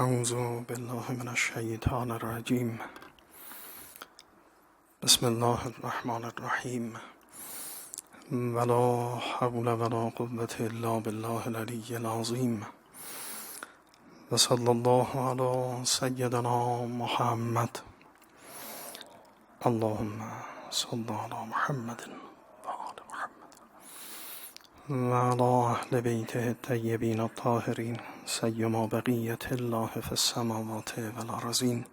اعوذ بالله من الشیطان الرجیم. بسم الله الرحمن الرحیم. ولا حول ولا قوة الا بالله العلی العظیم. و صلی الله علی سیدنا محمد. اللهم صل علی محمد و آل محمد و علی اهل بیته الطیبین الطاهرین سیما بقیت الله فی السماوات والارضین.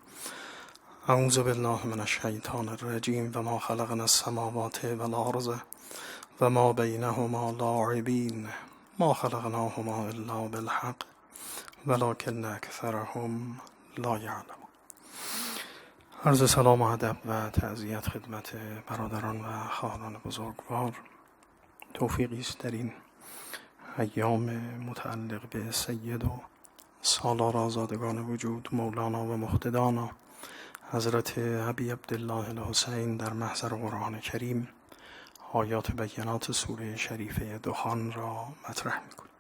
اعوذ بالله من الشیطان الرجیم. و ما خلقنا السماوات والارض و ما بینهما لاعبین ما خلقناهما الا بالحق ولکن اکثرهم لا یعلمون. عرض سلام و ادب و تعزیت خدمت برادران و خواهران بزرگوار. توفیقی است در این ایام متعلق به سید و سالار آزادگان وجود مولانا و مقتدانا حضرت ابی عبدالله الحسین در محضر قرآن کریم آیات بینات سوره شریفه دخان را مطرح می‌کنیم.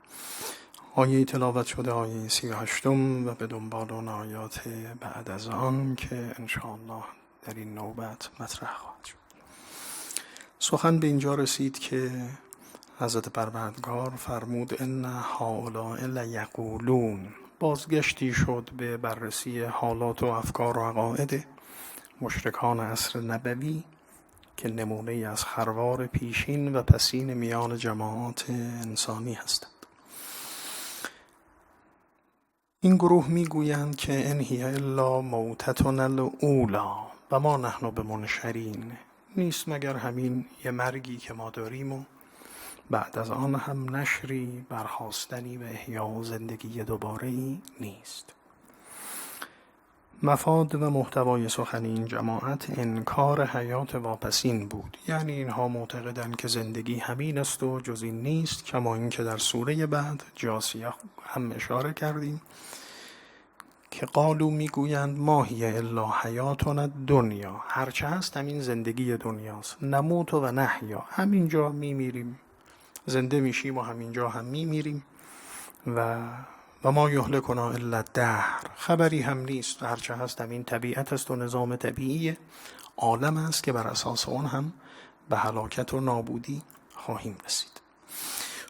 آیه تلاوت شده آیه 38 و به دنبال اون آیات بعد از آن که انشاءالله در این نوبت مطرح خواهد شد. سخن به اینجا رسید که حضرت پروردگار فرمود ان هؤلاء لیقولون. بازگشتی شد به بررسی حالات و افکار و عقاید مشرکان عصر نبوی که نمونه از خروار پیشین و پسین میان جماعات انسانی هستند. این گروه میگویند که ان هی الا موتتنا الاولی و ما نحن بمنشرین. نیست مگر همین یه مرگی که ما داریم و بعد از آن هم نشری، برخاستنی و احیا و زندگی دوباره‌ای نیست. مفاد و محتوای سخن این جماعت انکار حیات واپسین بود. یعنی اینها معتقدند که زندگی همین است و جز این نیست، کما اینکه در سوره بعد جاسیه هم اشاره کردیم که قالو میگویند ما هی الا حیاتنا دنیا. هرچه هست همین زندگی دنیاست. نموت و نحیا، همینجا میمیریم، زنده میشیم و همینجا هم میمیریم. و ما یهلکنا الا الدهر. خبری هم نیست، هرچه هست همین طبیعت است و نظام طبیعی عالم است که بر اساس اون هم به هلاکت و نابودی خواهیم رسید.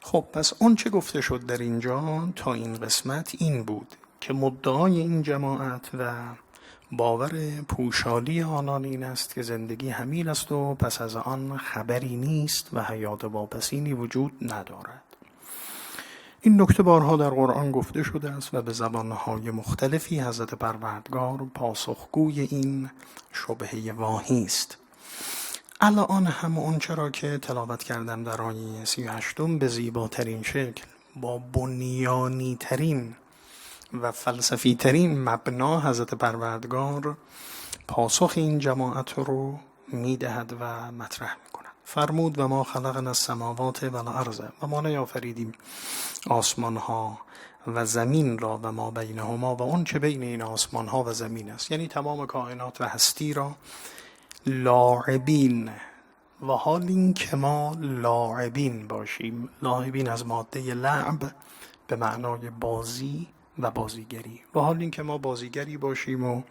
خب پس اون چه گفته شد در اینجا تا این قسمت این بود که مدعای این جماعت و باور پوشالی آنان این است که زندگی همین است و پس از آن خبری نیست و حیات واپسینی وجود ندارد. این نکته بارها در قرآن گفته شده است و به زبانهای مختلفی حضرت پروردگار پاسخگوی این شبهه واهی است. الان هم اون چرا که تلاوت کردم در آیه 38 به زیباترین شکل با بنیانی ترین و فلسفی ترین مبنا حضرت پروردگار پاسخ این جماعت رو میدهد و مطرح میکند. فرمود و ما خلقنا السماوات والارض و ما نیافریدیم آسمان ها و زمین را و ما بینهما و اون چه بین این آسمان ها و زمین است، یعنی تمام کائنات و هستی را لاعبین. و حال این که ما لاعبین باشیم، لاعبین از ماده لعب به معنای بازی و بازیگری، و حال این که ما بازیگری باشیم و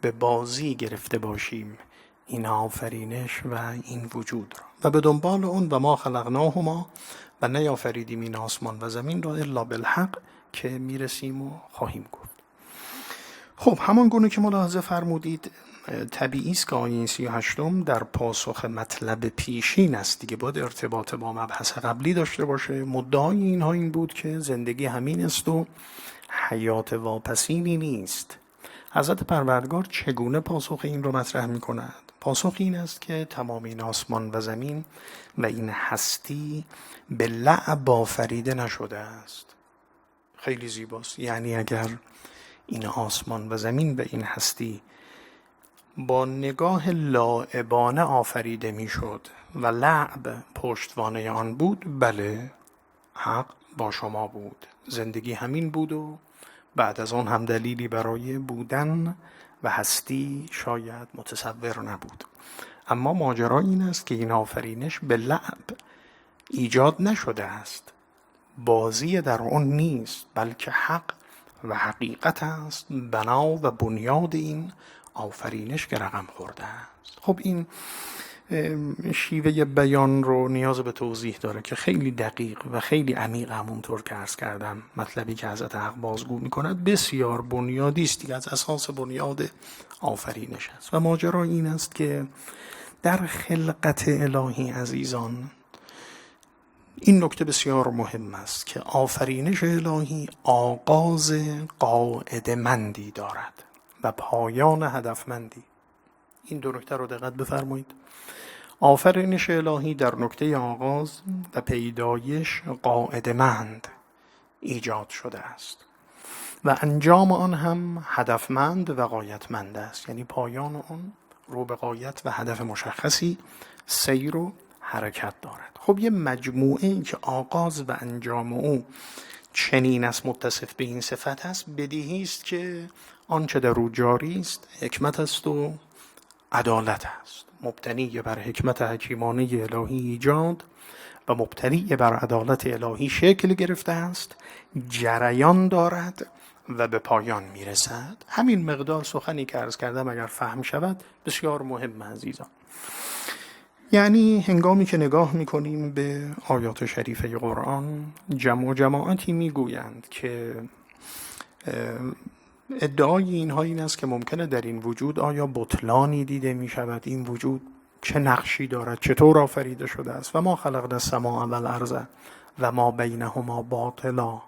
به بازی گرفته باشیم این آفرینش و این وجود را و به دنبال اون و ما خلقناهما و نیافریدیم این آسمان و زمین را الا بالحق که میرسیم و خواهیم گفت. خب همان گونه که ملاحظه فرمودید طبیعی است که آیه 38 در پاسخ مطلب پیشین است دیگه، باید ارتباط با مبحث قبلی داشته باشه. مدعای اینها این بود که زندگی همین است و حیات واپسینی نیست. حضرت پروردگار چگونه پاسخ این رو مطرح می کند؟ پاسخ این است که تمام این آسمان و زمین و این هستی به لعب آفریده نشده است. خیلی زیباست. یعنی اگر این آسمان و زمین و این هستی با نگاه لاعبانه آفریده می شد و لعب پشتوانه آن بود، بله حق با شما بود، زندگی همین بود و بعد از آن هم دلیلی برای بودن و هستی شاید متصور نبود. اما ماجرا این است که این آفرینش به لعب ایجاد نشده است، بازی در آن نیست، بلکه حق و حقیقت است بنا و بنیاد این آفرینش که رقم خورده است. خب این شیوه بیان رو نیاز به توضیح داره که خیلی دقیق و خیلی عمیق، همونطور که عرض کردم مطلبی که حضرت حق بازگو می‌کند بسیار بنیادی است دیگه، از اساس بنیاد آفرینش است. و ماجرا این است که در خلقت الهی عزیزان این نکته بسیار مهم است که آفرینش الهی آغاز قاعده‌مندی دارد و پایان هدفمندی. این دو نکته رو دقت بفرمایید. آفرینش الهی در نکته آغاز و پیدایش قاعده‌مند ایجاد شده است و انجام آن هم هدفمند و غایتمند است، یعنی پایان آن رو به غایت و هدف مشخصی سیر و حرکت دارد. خب یه مجموعه ای که آغاز و انجام او چنین است، متصف به این صفت است، بدیهی است که آنچه در او جاری است حکمت است و عدالت است، مبتنی بر حکمت حکیمانه الهی ایجاد و مبتنی بر عدالت الهی شکل گرفته است، جریان دارد و به پایان میرسد. همین مقدار سخنی که عرض کردم اگر فهم شود بسیار مهم عزیزان. یعنی هنگامی که نگاه میکنیم به آیات شریفه قرآن، جمع و جماعتی میگویند که ادعای اینها این است که ممکنه در این وجود آیا بطلانی دیده می شود، این وجود چه نقشی دارد، چطور آفریده شده است. و ما خلقنا السماء والارض و ما بینهما باطلا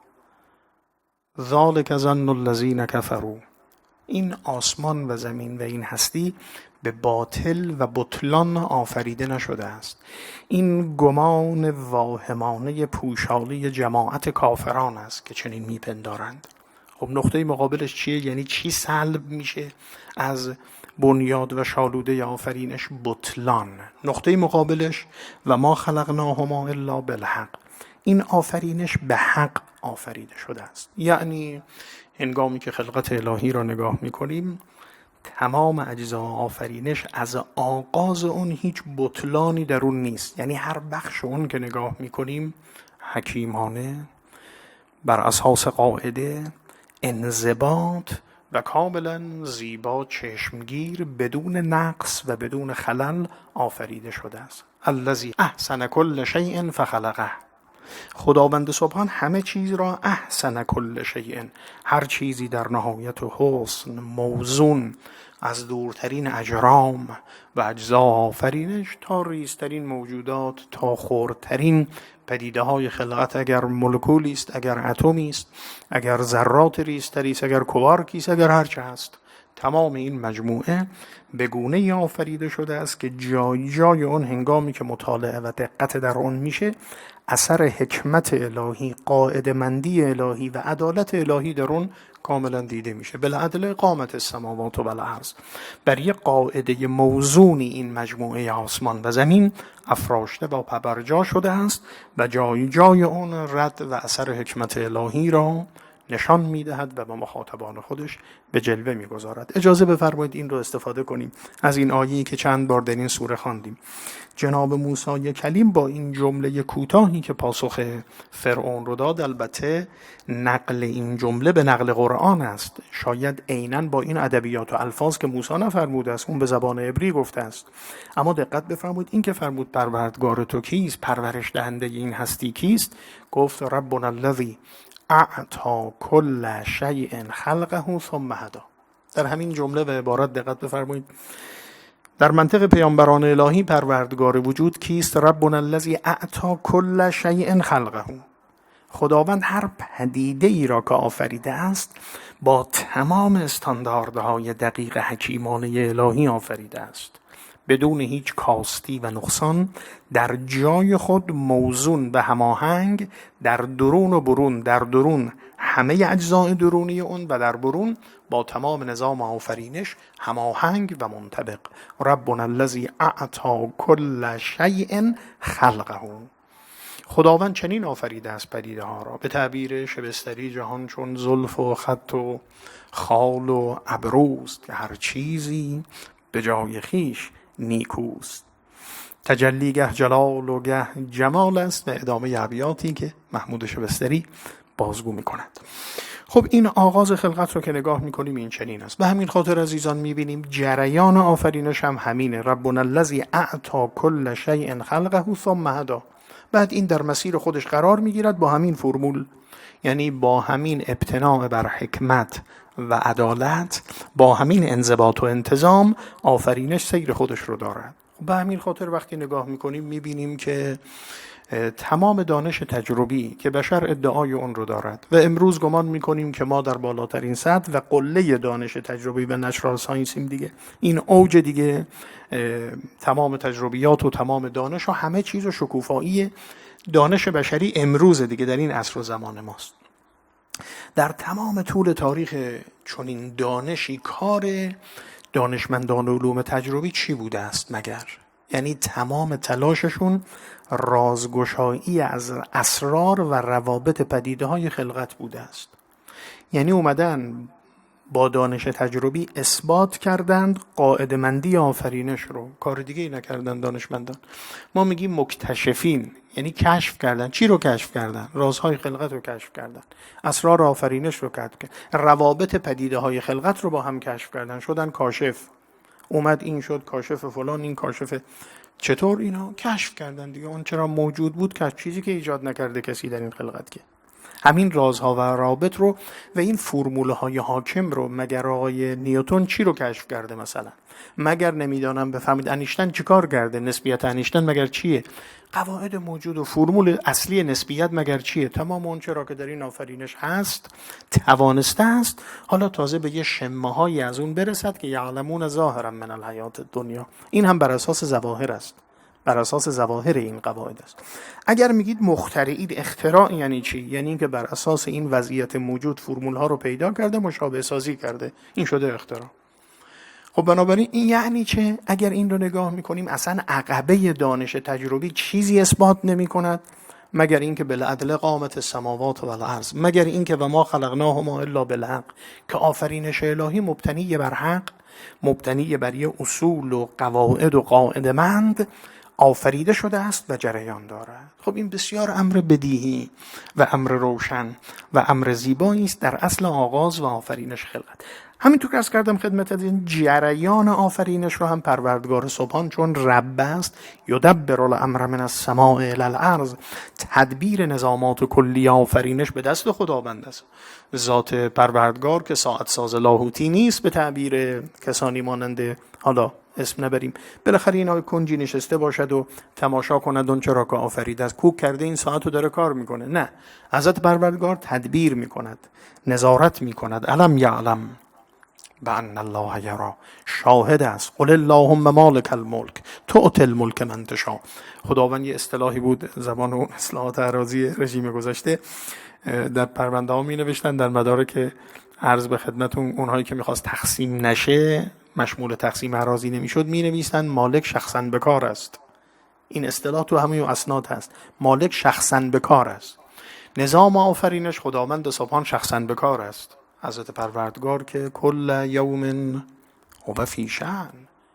ذلک ظن الذین کفروا. این آسمان و زمین و این هستی به باطل و بطلان آفریده نشده است. این گمان واهمانه پوشالی جماعت کافران است که چنین میپندارند. خب نقطه مقابلش چیه؟ یعنی چی سلب میشه از بنیاد و شالوده آفرینش؟ بطلان. نقطه مقابلش و ما خلقناهما الا بالحق. این آفرینش به حق آفریده شده است. یعنی هنگامی که خلقت الهی را نگاه میکنیم، تمام اجزا آفرینش از آغاز اون هیچ بطلانی در اون نیست. یعنی هر بخش اون که نگاه میکنیم حکیمانه، بر اساس قاعده، انضباط و کاملا زیبا، چشمگیر، بدون نقص و بدون خلل آفریده شده است. الذی احسن کل شیء فخلقه. خداوند سبحان همه چیز را احسن کل شیء، هر چیزی در نهایت حسن، موزون، از دورترین اجرام و اجزا آفرینش تا ریزترین موجودات، تا خردترین پدیده های خلقت، اگر مولکولی است، اگر اتمی است، اگر ذرات ریزتری است، اگر کوارکی است، اگر هرچه هست، تمام این مجموعه به گونه‌ای آفریده شده است که جای جای اون هنگامی که مطالعه و دقت در اون میشه، اثر حکمت الهی، قاعده‌مندی الهی و عدالت الهی در اون کاملا دیده میشه. بالعدل قامت السماوات و الارض. بر یک قاعده موزونی این مجموعه آسمان و زمین افراشته و پبرجا شده است و جای جای اون رد و اثر حکمت الهی را نشان میدهد و به مخاطبان خودش به جلوه میگذارد. اجازه بفرمایید این رو استفاده کنیم از این آیه‌ای که چند بار در این سوره خواندیم. جناب موسی کلیم با این جمله کوتاهی که پاسخ فرعون رو داد، البته نقل این جمله به نقل قرآن است، شاید عیناً با این ادبیات و الفاظ که موسی نفرموده است، اون به زبان عبری گفته است، اما دقت بفرمایید این که فرمود پروردگار تو کیست، پرورش دهنده این هستی کیست، گفت ربنا الذی اعطا کل شیء خلقه ثم هدی. در همین جمله و عبارت دقت بفرمایید. در منطق پیامبران الهی پروردگار وجود کیست؟ ربنا الذی اعطا کل شیء خلقه. خداوند هر پدیده ای را که آفریده است با تمام استانداردهای دقیق حکیمانه الهی آفریده است، بدون هیچ کاستی و نقصان، در جای خود موزون و هماهنگ، در درون و برون، در درون همه اجزای درونی اون و در برون با تمام نظام آفرینش هماهنگ و منطبق. ربنا الذی اعطا کل شیء خلقه. خداوند چنین آفریده است پدیده ها را، به تعبیر شبستری جهان چون زلف و خط و خال و ابروست که هر چیزی به جای خیش نیکوست. تجلی گه جلال و گه جمال است و ادامه ابیاتی که محمود شبستری بازگو می کند. خب این آغاز خلقت رو که نگاه میکنیم این چنین است. به همین خاطر عزیزان میبینیم جریان آفرینش هم همینه. ربنا الذی اعطی کل شیء خلقه ثم هدی. بعد این در مسیر خودش قرار میگیرد با همین فرمول، یعنی با همین ابتناء بر حکمت و عدالت، با همین انضباط و انتظام آفرینش سیر خودش رو دارد. به همین خاطر وقتی نگاه میکنیم میبینیم که تمام دانش تجربی که بشر ادعای اون رو دارد و امروز گمان میکنیم که ما در بالاترین سطح و قله دانش تجربی و نچرال ساینسیم دیگه، این اوج دیگه، تمام تجربیات و تمام دانش و همه چیز و شکوفایی دانش بشری امروز دیگه در این عصر و زمان ماست. در تمام طول تاریخ چنین دانشی کار دانشمندان علوم تجربی چی بوده است مگر؟ یعنی تمام تلاششون رازگشایی از اسرار و روابط پدیده های خلقت بوده است. یعنی اومدن با دانش تجربی اثبات کردند قاعده‌مندی آفرینش رو، کار دیگه ای نکردن دانشمندان. ما میگیم مکتشفین، یعنی کشف کردن. چی رو کشف کردن؟ رازهای خلقت رو کشف کردن، اسرار آفرینش رو کشف کردن، روابط پدیده های خلقت رو با هم کشف کردن، شدن کاشف. اومد این شد کاشف فلان، این کاشف چطور، اینا کشف کردن دیگه. اون چرا موجود بود که چیزی که ایجاد نکرده کسی در این خلقت، که همین رازها و روابط رو و این فرموله های حاکم رو. مگر آقای نیوتن چی رو کشف کرده مثلا؟ مگر نمیدانم بفهمید انیشتین چیکار کرده؟ نسبیت انیشتین مگر چیه؟ قواعد موجود و فرمول اصلی نسبیت مگر چیه؟ تمام اون چرا که در این آفرینش هست توانسته است حالا تازه به یه شمه‌هایی از اون برسد که یعلمون ظاهرا من الحیات الدنیا. این هم بر اساس ظواهر است، بر اساس ظواهر این قواعد است. اگر میگید مخترعید، اختراع یعنی چی؟ یعنی اینکه بر اساس این وضعیت موجود فرمول ها رو پیدا کرده، مشابه سازی کرده، این شده اختراع. خب بنابراین این یعنی چه؟ اگر این رو نگاه میکنیم اصلا عقبه دانش تجربی چیزی اثبات نمی کند مگر اینکه بالعدل قامت السماوات و الارض، مگر اینکه و ما خلقناهما الا بالحق، که آفرینش الهی مبتنی بر حق، مبتنی بر یه اصول و قواعد و قاعده‌مند آفریده شده است و جریان دارد. خب این بسیار امر بدیهی و امر روشن و امر زیبایی است در اصل آغاز و آفرینش خلقت. همینطور که از کردم خدمت این جریان آفرینش رو هم پروردگار سبحان چون رب است، یدبر الامر من السماء الی الارض، تدبیر نظامات و کلی آفرینش به دست خداوند است. ذات پروردگار که ساعت ساز لاهوتی نیست به تعبیر کسانی مانند حالا اسم نبریم، بالاخره اینا کنجی نشسته باشد و تماشا کند اون چرا که آفریده است، کوک کرده این ساعت رو داره کار میکنه. نه، حضرت پروردگار تدبیر میکند، نظارت میکند. علم یعلم بأن الله یری، شاهد است. قل اللهم مالک الملک تؤتی الملک من تشاء. خداوند یه اصطلاحی بود زمان اون اصلاحات اراضی رژیم گذشته در پرونده ها می نوشتن، در مدارک عرض به خدمتون اونهایی که میخواست تقسیم نشه، مشمول تقسیم اراضی نمیشد، می نویسن مالک شخصا بکار است. این اصطلاح تو همه اسناد هست، مالک شخصا بکار است. نظام آفرینش خداوند سبحان شخصا بکار است. حضرت پروردگار که کل یوم هو فی شأن،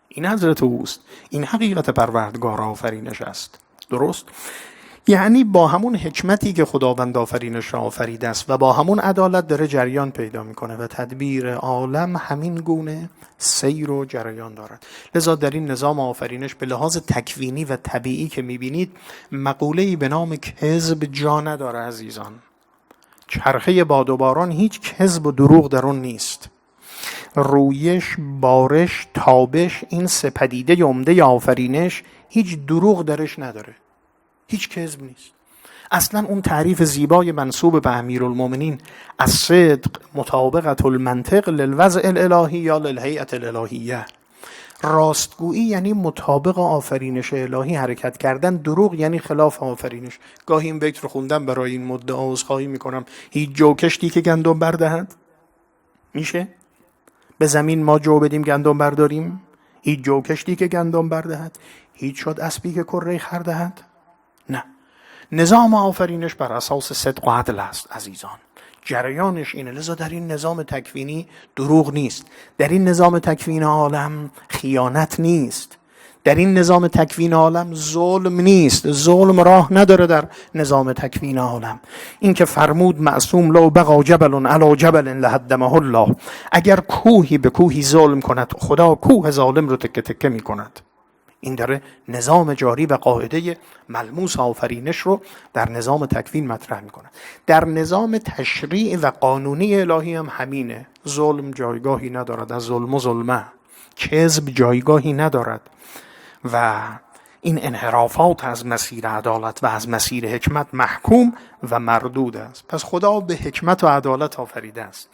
این حضرت اوست، این حقیقت پروردگار آفرینش است. درست؟ یعنی با همون حکمتی که خداوند آفرینش را آفریده است و با همون عدالت داره جریان پیدا میکنه و تدبیر عالم همین گونه سیر و جریان دارد. لذا در این نظام آفرینش به لحاظ تکوینی و طبیعی که میبینید مقوله‌ای به نام کذب جا نداره عزیزان. چرخه باد و باران هیچ کذب و دروغ در اون نیست. رویش، بارش، تابش، این سه پدیده عمده آفرینش هیچ دروغ درش نداره، هیچ کذب نیست. اصلا اون تعریف زیبای منسوب به امیرالمومنین از صدق مطابقت المنطق للوضع الالهی یا للهیئت الالهیه، راستگویی یعنی مطابق آفرینش الهی حرکت کردن، دروغ یعنی خلاف آفرینش. گاهی این بیت رو خوندم برای این مدعا عذرخواهی میکنم، هیچ جو کشتی که گندم بردهد میشه؟ به زمین ما جو بدیم گندم برداریم؟ هیچ جو کشتی که گندم بردهد؟ هیچ شد اسبی که کره خر دهد؟ نه. نظام آفرینش بر اساس صدق و عدل است عزیزان، جریانش اینه. لذا در این نظام تکوینی دروغ نیست، در این نظام تکوین عالم خیانت نیست، در این نظام تکوین عالم ظلم نیست، ظلم راه نداره در نظام تکوین عالم. این که فرمود معصوم لو بقا جبل علی جبل لهدمه الله، اگر کوهی به کوهی ظلم کند خدا کوه ظالم رو تکه تکه می کند. این داره نظام جاری و قاعده ملموس آفرینش رو در نظام تکوین مطرح میکنه. در نظام تشریع و قانونی الهی هم همینه. ظلم جایگاهی ندارد، از ظلم و ظلمه. کذب جایگاهی ندارد و این انحرافات از مسیر عدالت و از مسیر حکمت محکوم و مردود است. پس خدا به حکمت و عدالت آفریده است،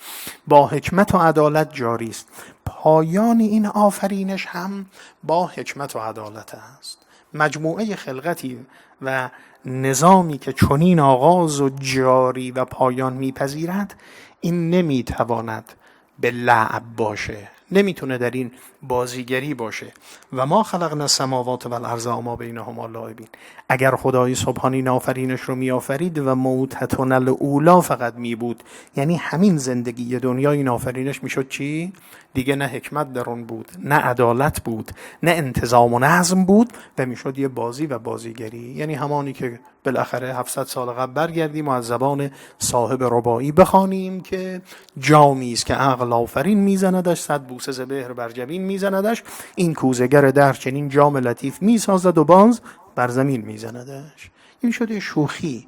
با حکمت و عدالت جاری است. پایان این آفرینش هم با حکمت و عدالت است. مجموعه خلقتی و نظامی که چنین آغاز و جاری و پایان میپذیرد، این نمیتواند به لعب باشه، نمیتونه در این بازیگری باشه. و ما خلقنا السماوات و الارض و ما بینهما لاعبین. اگر خدای سبحان این آفرینش رو میآفرید و موتتون الاولی فقط می بود، یعنی همین زندگی دنیا این آفرینش میشد چی؟ دیگه نه حکمت در اون بود، نه عدالت بود، نه انتظام و نظم بود و میشد یه بازی و بازیگری. یعنی همانی که بالاخره 700 سال قبل برگردیم و از زبان صاحب رباعی بخوانیم که جامی است که عقل آفرین میزندش، صد بوسه زبهر بر جبین میزندش، این کوزگر در چنین جام لطیف میسازد و باز بر زمین میزندش. این شده شوخی،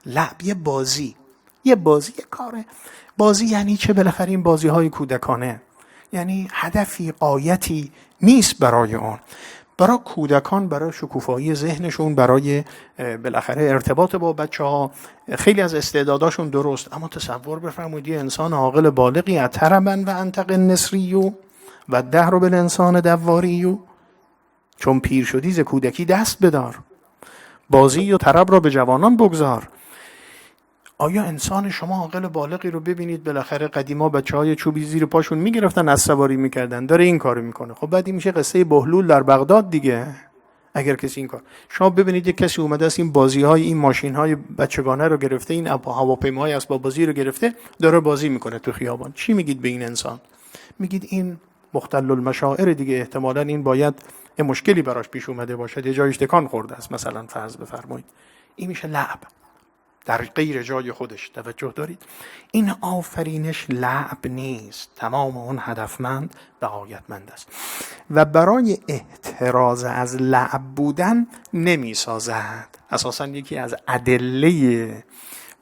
لعب، یه بازی، یه کاره. بازی یعنی چه؟ بالاخره این بازی های کودکانه، یعنی هدفی قایتی نیست برای اون. برای کودکان، برای شکوفایی ذهنشون، برای بالاخره ارتباط با بچه‌ها، خیلی از استعداداشون درست. اما تصور بفرمایید یه انسان عاقل بالغی اتربن و انتق النسریو و دهر بالانسان دواریو، چون پیر شدی ز کودکی دست بدار، بازی و طرب را به جوانان بگذار. آیا انسان شما عاقل بالغی رو ببینید بالاخره قدیما بچهای چوبی زیر پاشون میگرفتن از سواری میکردن، داره این کارو میکنه. خب بعد این میشه قصه بهلول در بغداد دیگه. اگر کسی این کار، شما ببینید یک کسی اومده است این بازی‌های، این ماشین‌های بچگانه رو گرفته، این هواپیماهای اسباب بازی رو گرفته، داره بازی میکنه تو خیابان. چی میگید به این انسان؟ میگید این مختل المشاعر دیگه، احتمالاً این باید مشکلی براش پیش اومده باشه، یه جایش تکان خورده است مثلا، فرض بفرمایید. این میشه لعب در غیر جای خودش. توجه دارید؟ این آفرینش لعب نیست، تمام اون هدفمند و غایتمند است و برای احتراز از لعب بودن نمی سازد. اساساً یکی از ادله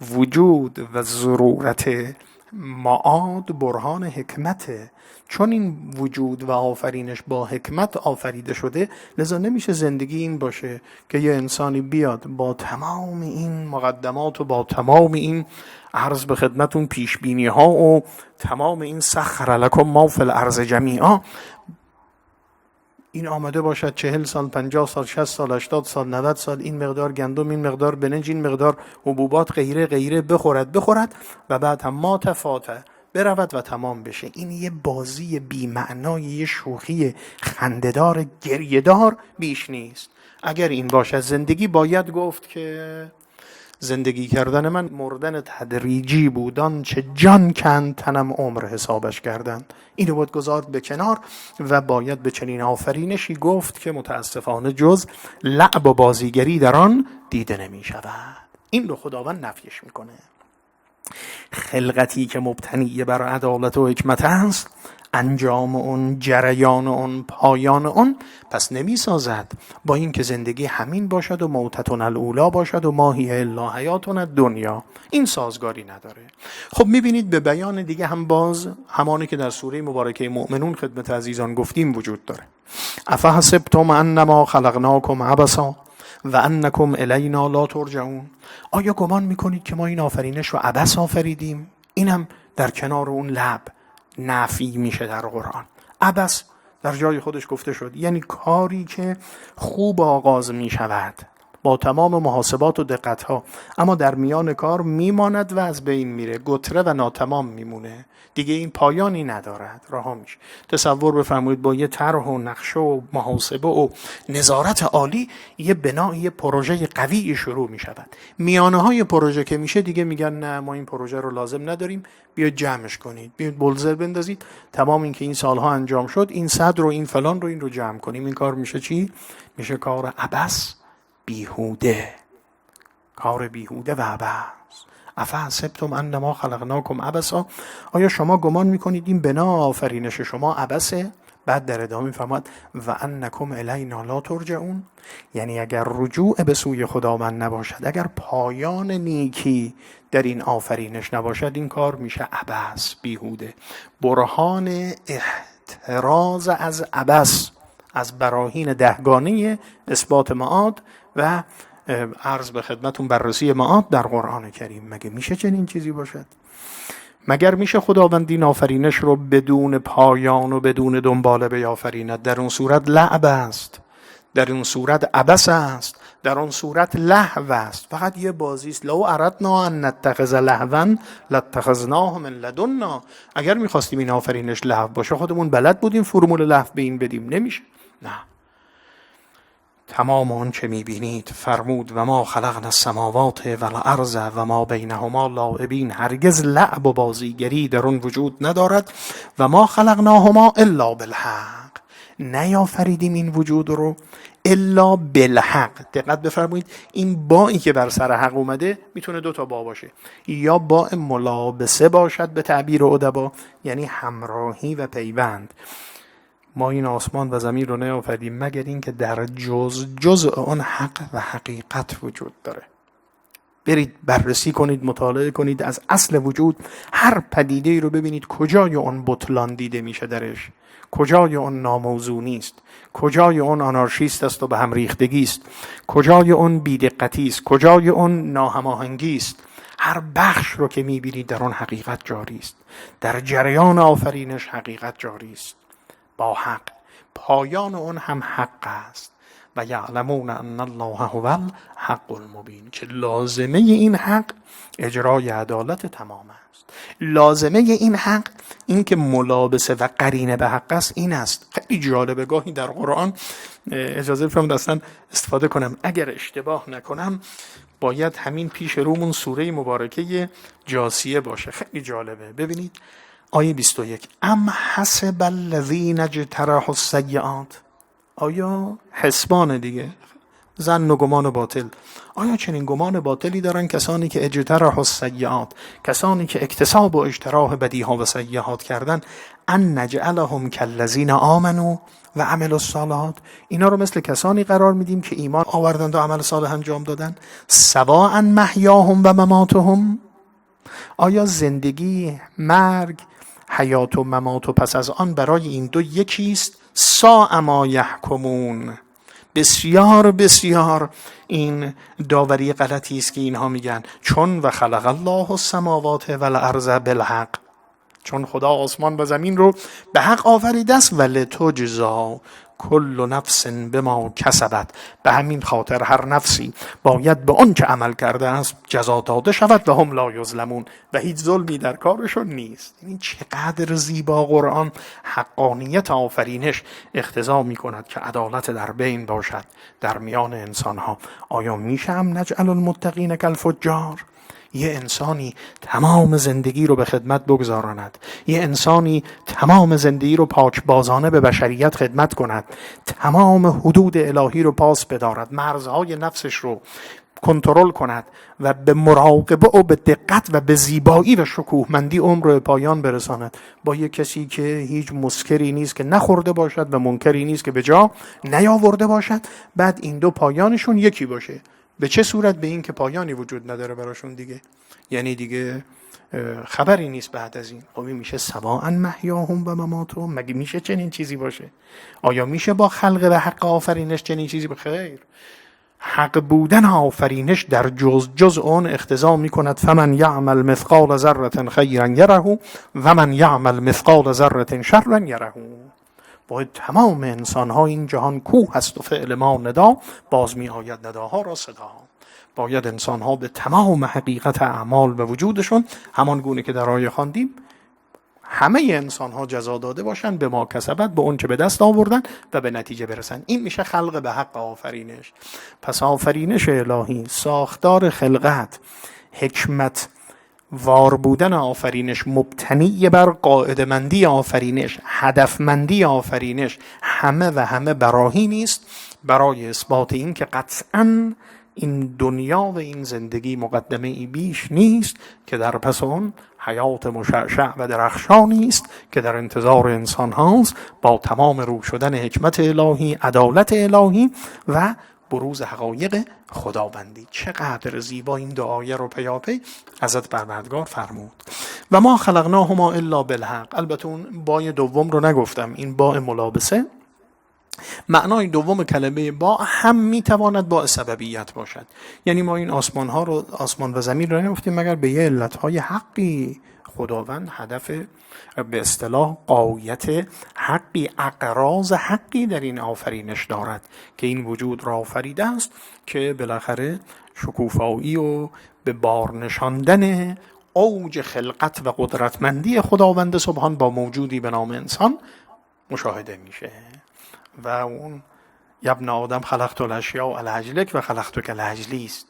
وجود و ضرورت معاد برهان حکمته. چون این وجود و آفرینش با حکمت آفریده شده، لذا نمیشه زندگی این باشه که یه انسانی بیاد با تمام این مقدمات و با تمام این عرض به خدمتون پیشبینی ها و تمام این سخر لکم ما فی الارض جمیعا، این آمده باشد 40 سال 50 سال 60 سال 80 سال 90 سال این مقدار گندم، این مقدار برنج، این مقدار حبوبات غیره بخورد و بعد هم ما تفاته برود و تمام بشه. این یه بازی بی معنای، یه شوخی خنده‌دار گریه‌دار بیش نیست. اگر این باشد زندگی، باید گفت که زندگی کردن من مردن تدریجی بودن، چه جان کند تنم عمر حسابش کردن. اینو باید گذارد به کنار و باید به چنین آفرینشی گفت که متاسفانه جز لعب و بازیگری در آن دیده نمی شود. این رو خداوند نفیش میکنه. خلقتی که مبتنی بر عدالت و حکمت است، انجام اون، جریان اون، پایان اون پس نمی سازد با این که زندگی همین باشد و موتتون الاولا باشد و ما هی الا حیاتون الدنیا. این سازگاری نداره. خب میبینید به بیان دیگه هم باز همانی که در سوره مبارکه مؤمنون خدمت عزیزان گفتیم وجود داره. افحسبتم انما خلقناکم عبثا و انکم الینا لا ترجعون. آیا گمان میکنید که ما این آفرینش رو عبث آفریدیم؟ اینم در کنار اون لب نفی میشه در قرآن. عبث در جای خودش گفته شد، یعنی کاری که خوب آغاز میشود با تمام محاسبات و دقت‌ها، اما در میان کار میماند و از بین میره، گتره و ناتمام میمونه، دیگه این پایانی ندارد، رها میشه. تصور بفرمایید با یه طرح و نقشه و محاسبه و نظارت عالی یه بنا، یه پروژه قوی شروع میشود. میانه های پروژه که میشه دیگه میگن نه ما این پروژه رو لازم نداریم، بیاید جمعش کنید، بیاید بولزر بندازید، تمام این که این سالها انجام شد، این صدر و این فلان رو این رو جمع کنیم. این کار میشه چی؟ میشه کار عبث، بیهوده، کار بیهوده و عبث. افحسبتم انما خلقناکم عبثا، آیا شما گمان میکنید این بنا آفرینش شما عبثه؟ بعد در ادامه میفرماد و انکم الینا لا ترجعون، یعنی اگر رجوع به سوی خداوند نباشد، اگر پایان نیکی در این آفرینش نباشد، این کار میشه عبث، بیهوده. برهان احتراز از عبث از براهین دهگانه اثبات معاد و عرض به خدمتون بررسی معاد در قرآن کریم. مگه میشه چنین چیزی باشد؟ مگر میشه خداوند این آفرینش رو بدون پایان و بدون دنباله بیافریند؟ در اون صورت لعب است، در اون صورت عبث است، در اون صورت لهو است، فقط یه بازی است. لو اردنا ان نتخذ لهوا لاتخذناه من لدنا، اگر میخواستیم این آفرینش لهو باشه خودمون بلد بودیم فرمول لهو به این بدیم، نمیشه. نه، تمام آن چه میبینید فرمود و ما خلقنا السماوات والارض و ما بینهما لاعبین، هرگز لعب و بازیگری در اون وجود ندارد. و ما خلقناهما الا بالحق، نیافریدیم این وجود رو الا بالحق. دقت بفرمایید، این بائی که بر سر حق اومده میتونه دو تا با باشه، یا با ملابسه باشد به تعبیر ادبا، یعنی همراهی و پیوند. ما این آسمان و زمین رو نیافریدیم مگر این که در جزء آن حق و حقیقت وجود داره. برید بررسی کنید، مطالعه کنید از اصل وجود، هر پدیده‌ای رو ببینید کجای اون بطلان دیده میشه درش، کجای اون ناموزونی است، کجای اون آنارشیست است و به هم ریختگی است، کجای اون بی‌دقتی است، کجای اون ناهماهنگی است. هر بخش رو که میبینید در اون حقیقت جاری است، در جریان آفرینش حقیقت جاری است با حق، پایان اون هم حق است. و یعلمون ان الله هو الحق المبین، که لازمه این حق اجرای عدالت تمام است. لازمه این حق این که ملابسه و قرینه به حق است، این است. خیلی جالبه، گاهی در قرآن اجازه بفرمایید اصلا استفاده کنم، اگر اشتباه نکنم باید همین پیش رومون سوره مبارکه جاثیه باشه. خیلی جالبه، ببینید آیه 21 ام حسب الذین اجترحوا السیئات، آیا حسبان دیگه، ظن و گمان باطل، آیا چنین گمان باطلی دارن کسانی که اجترحوا السیئات، کسانی که اکتساب و اجتراح بدیها و سیئات کردن، ان نجعلهم کالذین آمنوا و عملوا الصالحات، اینا رو مثل کسانی قرار میدیم که ایمان آوردند و عمل صالح انجام دادن، سواء محیاهم و مماتهم، آیا زندگی، مرگ، حیات و ممات و پس از آن برای این دو یکیست؟ ساء ما یحکمون، بسیار بسیار این داوری غلطی است که اینها میگن. چون و خلق الله السماوات والارض بالحق، چون خدا آسمان و زمین رو به حق آفریده است، ولتجزا کل نفس بما کسبت، به همین خاطر هر نفسی باید به آن که عمل کرده است جزا داده شود و هم لا یظلمون، و هیچ ظلمی در کارشون نیست. این چقدر زیبا قرآن حقانیت آفرینش اقتضا می کند که عدالت در بین باشد در میان انسانها. آیا میشه هم نجعل المتقین کالفجار؟ یه انسانی تمام زندگی رو به خدمت بگذاراند، یه انسانی تمام زندگی رو پاکبازانه به بشریت خدمت کند، تمام حدود الهی رو پاس بدارد، مرزهای نفسش رو کنترل کند و به مراقبه و به دقت و به زیبایی و شکوهمندی عمر رو پایان برساند، با یک کسی که هیچ مسکری نیست که نخورده باشد و منکری نیست که به جا نیاورده باشد، بعد این دو پایانشون یکی باشه. به چه صورت؟ به این که پایانی وجود نداره براشون دیگه، یعنی دیگه خبری نیست بعد از این. خب میشه سواء محیاهم و مماتهم؟ مگه میشه چنین چیزی باشه؟ آیا میشه با خلق و حق آفرینش چنین چیزی؟ بخیر، حق بودن آفرینش در جز اون اقتضا میکند فمن یعمل مثقال ذره خیرا یره و من یعمل مثقال ذره شرا یره. با تمام انسان‌ها این جهان کوه است و فعل ما ندا، باز می آید نداها را صدا. باید انسان‌ها به تمام حقیقت اعمال و وجودشون، همان گونه که در آیه خواندیم، همه انسان‌ها جزا داده باشن به ما کسبت، به اون که به دست آوردن و به نتیجه برسن. این میشه خلق به حق آفرینش. پس آفرینش الهی، ساختار خلقت، حکمت وار بودن آفرینش، مبتنی بر قاعده‌مندی آفرینش، هدفمندی آفرینش، همه و همه براهینی است برای اثبات این که قطعاً این دنیا و این زندگی مقدمه ای بیش نیست که در پس اون حیات مشعشع و درخشانی است که در انتظار انسان هاست، با تمام رو شدن حکمت الهی، عدالت الهی و بروز حقایق خداوندی. چقدر زیبا این دو آیه رو پیاپی حضرت پروردگار فرمود. و ما خلقناهما الا بالحق. البته اون بای دوم رو نگفتم، این با ملابسه. معنای دوم کلمه با هم میتواند با سببیت باشد. یعنی ما این آسمان ها رو، آسمان و زمین رو نگفتیم مگر به یه علت های حقی. خداوند هدف، به اصطلاح غایت حقی، اغراض حقی در این آفرینش دارد که این وجود را آفریده است که بالاخره شکوفایی و به بار نشاندن اوج خلقت و قدرتمندی خداوند سبحان با موجودی به نام انسان مشاهده میشه. و اون ابن آدم خلقت الاشیاء لأجلک و خلقتک لأجلی است.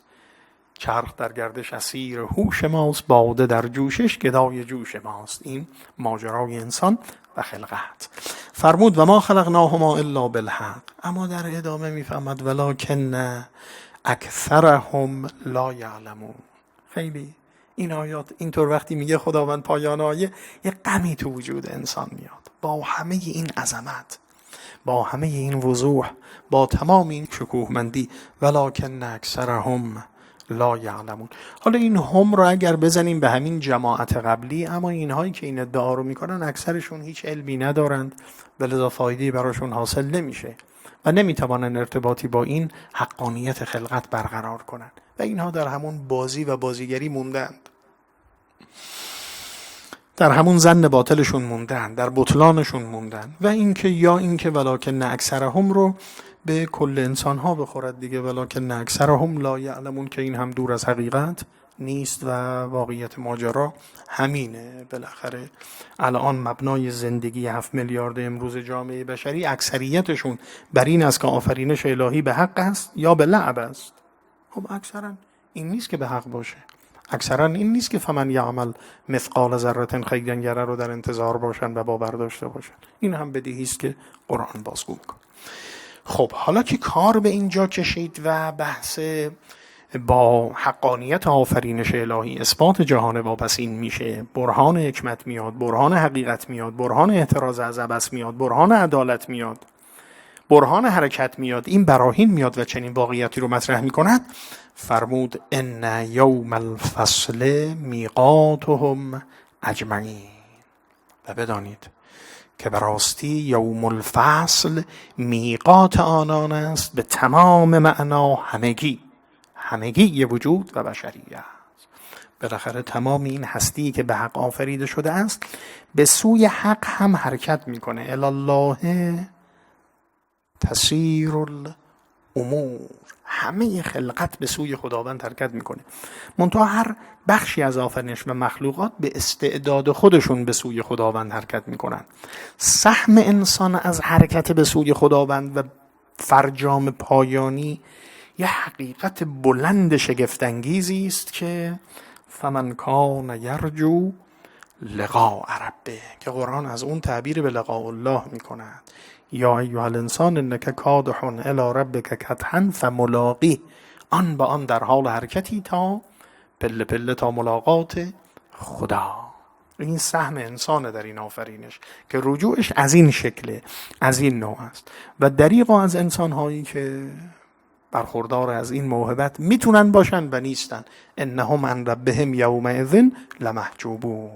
چرخ در گردش اسیر هوش ماست، باده در جوشش گدای جوش ماست. این ماجرای انسان و خلقت. فرمود و ما خلقناهما الا بالحق. اما در ادامه میفهمد ولکن اکثرهم لا یعلمون. خیلی این آیات اینطور وقتی میگه خداوند پایان آیه، یه غمی تو وجود انسان میاد با همه این عظمت، با همه این وضوح، با تمام این شکوهمندی. ولکن اکثرهم لا یعلمون. حالا این هم رو اگر بزنیم به همین جماعت قبلی، اما اینهایی که این ادعا رو میکنن اکثرشون هیچ علمی ندارند و لذا فایده‌ای براشون حاصل نمیشه و نمیتوانن ارتباطی با این حقانیت خلقت برقرار کنن و اینها در همون بازی و بازیگری موندند، در همون ظن باطلشون موندن، در بطلانشون موندن. و اینکه یا اینکه ولکن اکثرهم رو به کل انسان ها بخورد دیگه، ولکن اکثرهم لا یعلمون، که این هم دور از حقیقت نیست و واقعیت ماجرا همینه. بالاخره الان مبنای زندگی 7 میلیارد امروز جامعه بشری اکثریتشون بر این است که آفرینش الهی به حق است یا به لعب است. خب اکثرا این نیست که به حق باشه، اکثرا این نیست که فمن یعمل مثقال ذره خیرا یره رو در انتظار باشن و باور داشته باشن. این هم بدیهی است که قرآن بازگو میکنه. خب حالا که کار به اینجا کشید و بحث با حقانیت آفرینش الهی، اثبات جهان واپسین میشه، برهان حکمت میاد، برهان حقیقت میاد، برهان احتراز از عبث میاد، برهان عدالت میاد، برهان حرکت میاد، این براهین میاد و چنین واقعیتی رو مطرح میکند. فرمود ان یوم الفصل میقاتهم اجمعین. و بدانید که براستی یوم الفصل میقات آنان است به تمام معنا همگی وجود و بشریت. بالاخره تمام این هستی که به حق آفریده شده است به سوی حق هم حرکت میکنه. الی الله تسیر الامور. همه خلقت به سوی خداوند حرکت میکنه، منتها هر بخشی از آفرینش و مخلوقات به استعداد خودشون به سوی خداوند حرکت میکنن. سهم انسان از حرکت به سوی خداوند و فرجام پایانی یه حقیقت بلند شگفت‌انگیزی است که فمن کان یرجو لقاء ربه، که قرآن از اون تعبیر به لقاء الله میکند. یا ایها الانسان انک کادح الی ربک کدحا فملاقیه. آن به آن در حال حرکتی تا پله پله تا ملاقات خدا. این سهم انسان در این آفرینش که رجوعش از این شکله، از این نوع است. و دریغا از انسان هایی که برخوردار از این موهبت میتونن باشن و نیستن. انهم عن ربهم یومئذ لمحجوبون.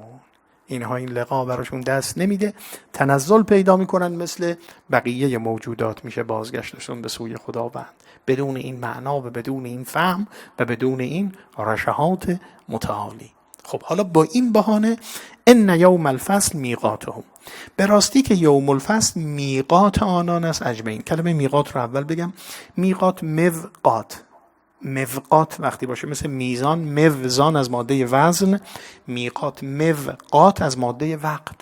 اینها این لقا براشون دست نمیده، تنزل پیدا میکنن، مثل بقیه موجودات میشه بازگشتشون به سوی خداوند، بدون این معنا و بدون این فهم و بدون این رشحات متعالی. خب حالا با این بهانه ان یوم الفصل میقاتهم، به راستی که یوم الفصل میقات آنان است اجمعین. کلمه میقات رو اول بگم. میقات موقات، موقات وقتی باشه مثل میزان، موزان از ماده وزن، میقات موقات از ماده وقت.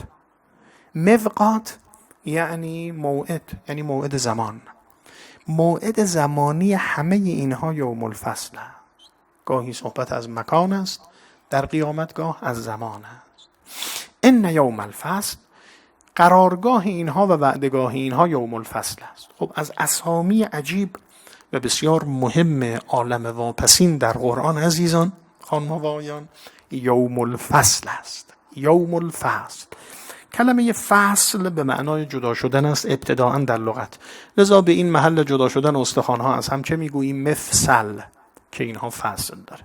موقات یعنی موعد، یعنی موعد زمان، موعد زمانی همه اینها یوم الفصل است. گاهی صحبت از مکان است در قیامتگاه، از زمان است. ان یوم الفصل، قرارگاه اینها و وعدگاه اینها یوم الفصل است. خب از اسامی عجیب و بسیار مهم عالم واپسین در قرآن عزیزان خانم و آقایان، یوم الفصل است. یوم الفصل، کلمه فصل به معنای جدا شدن است ابتداءً در لغت، لذا به این محل جدا شدن استخوان‌ها از هم چه میگوییم؟ مفصل، که اینها فصل داره.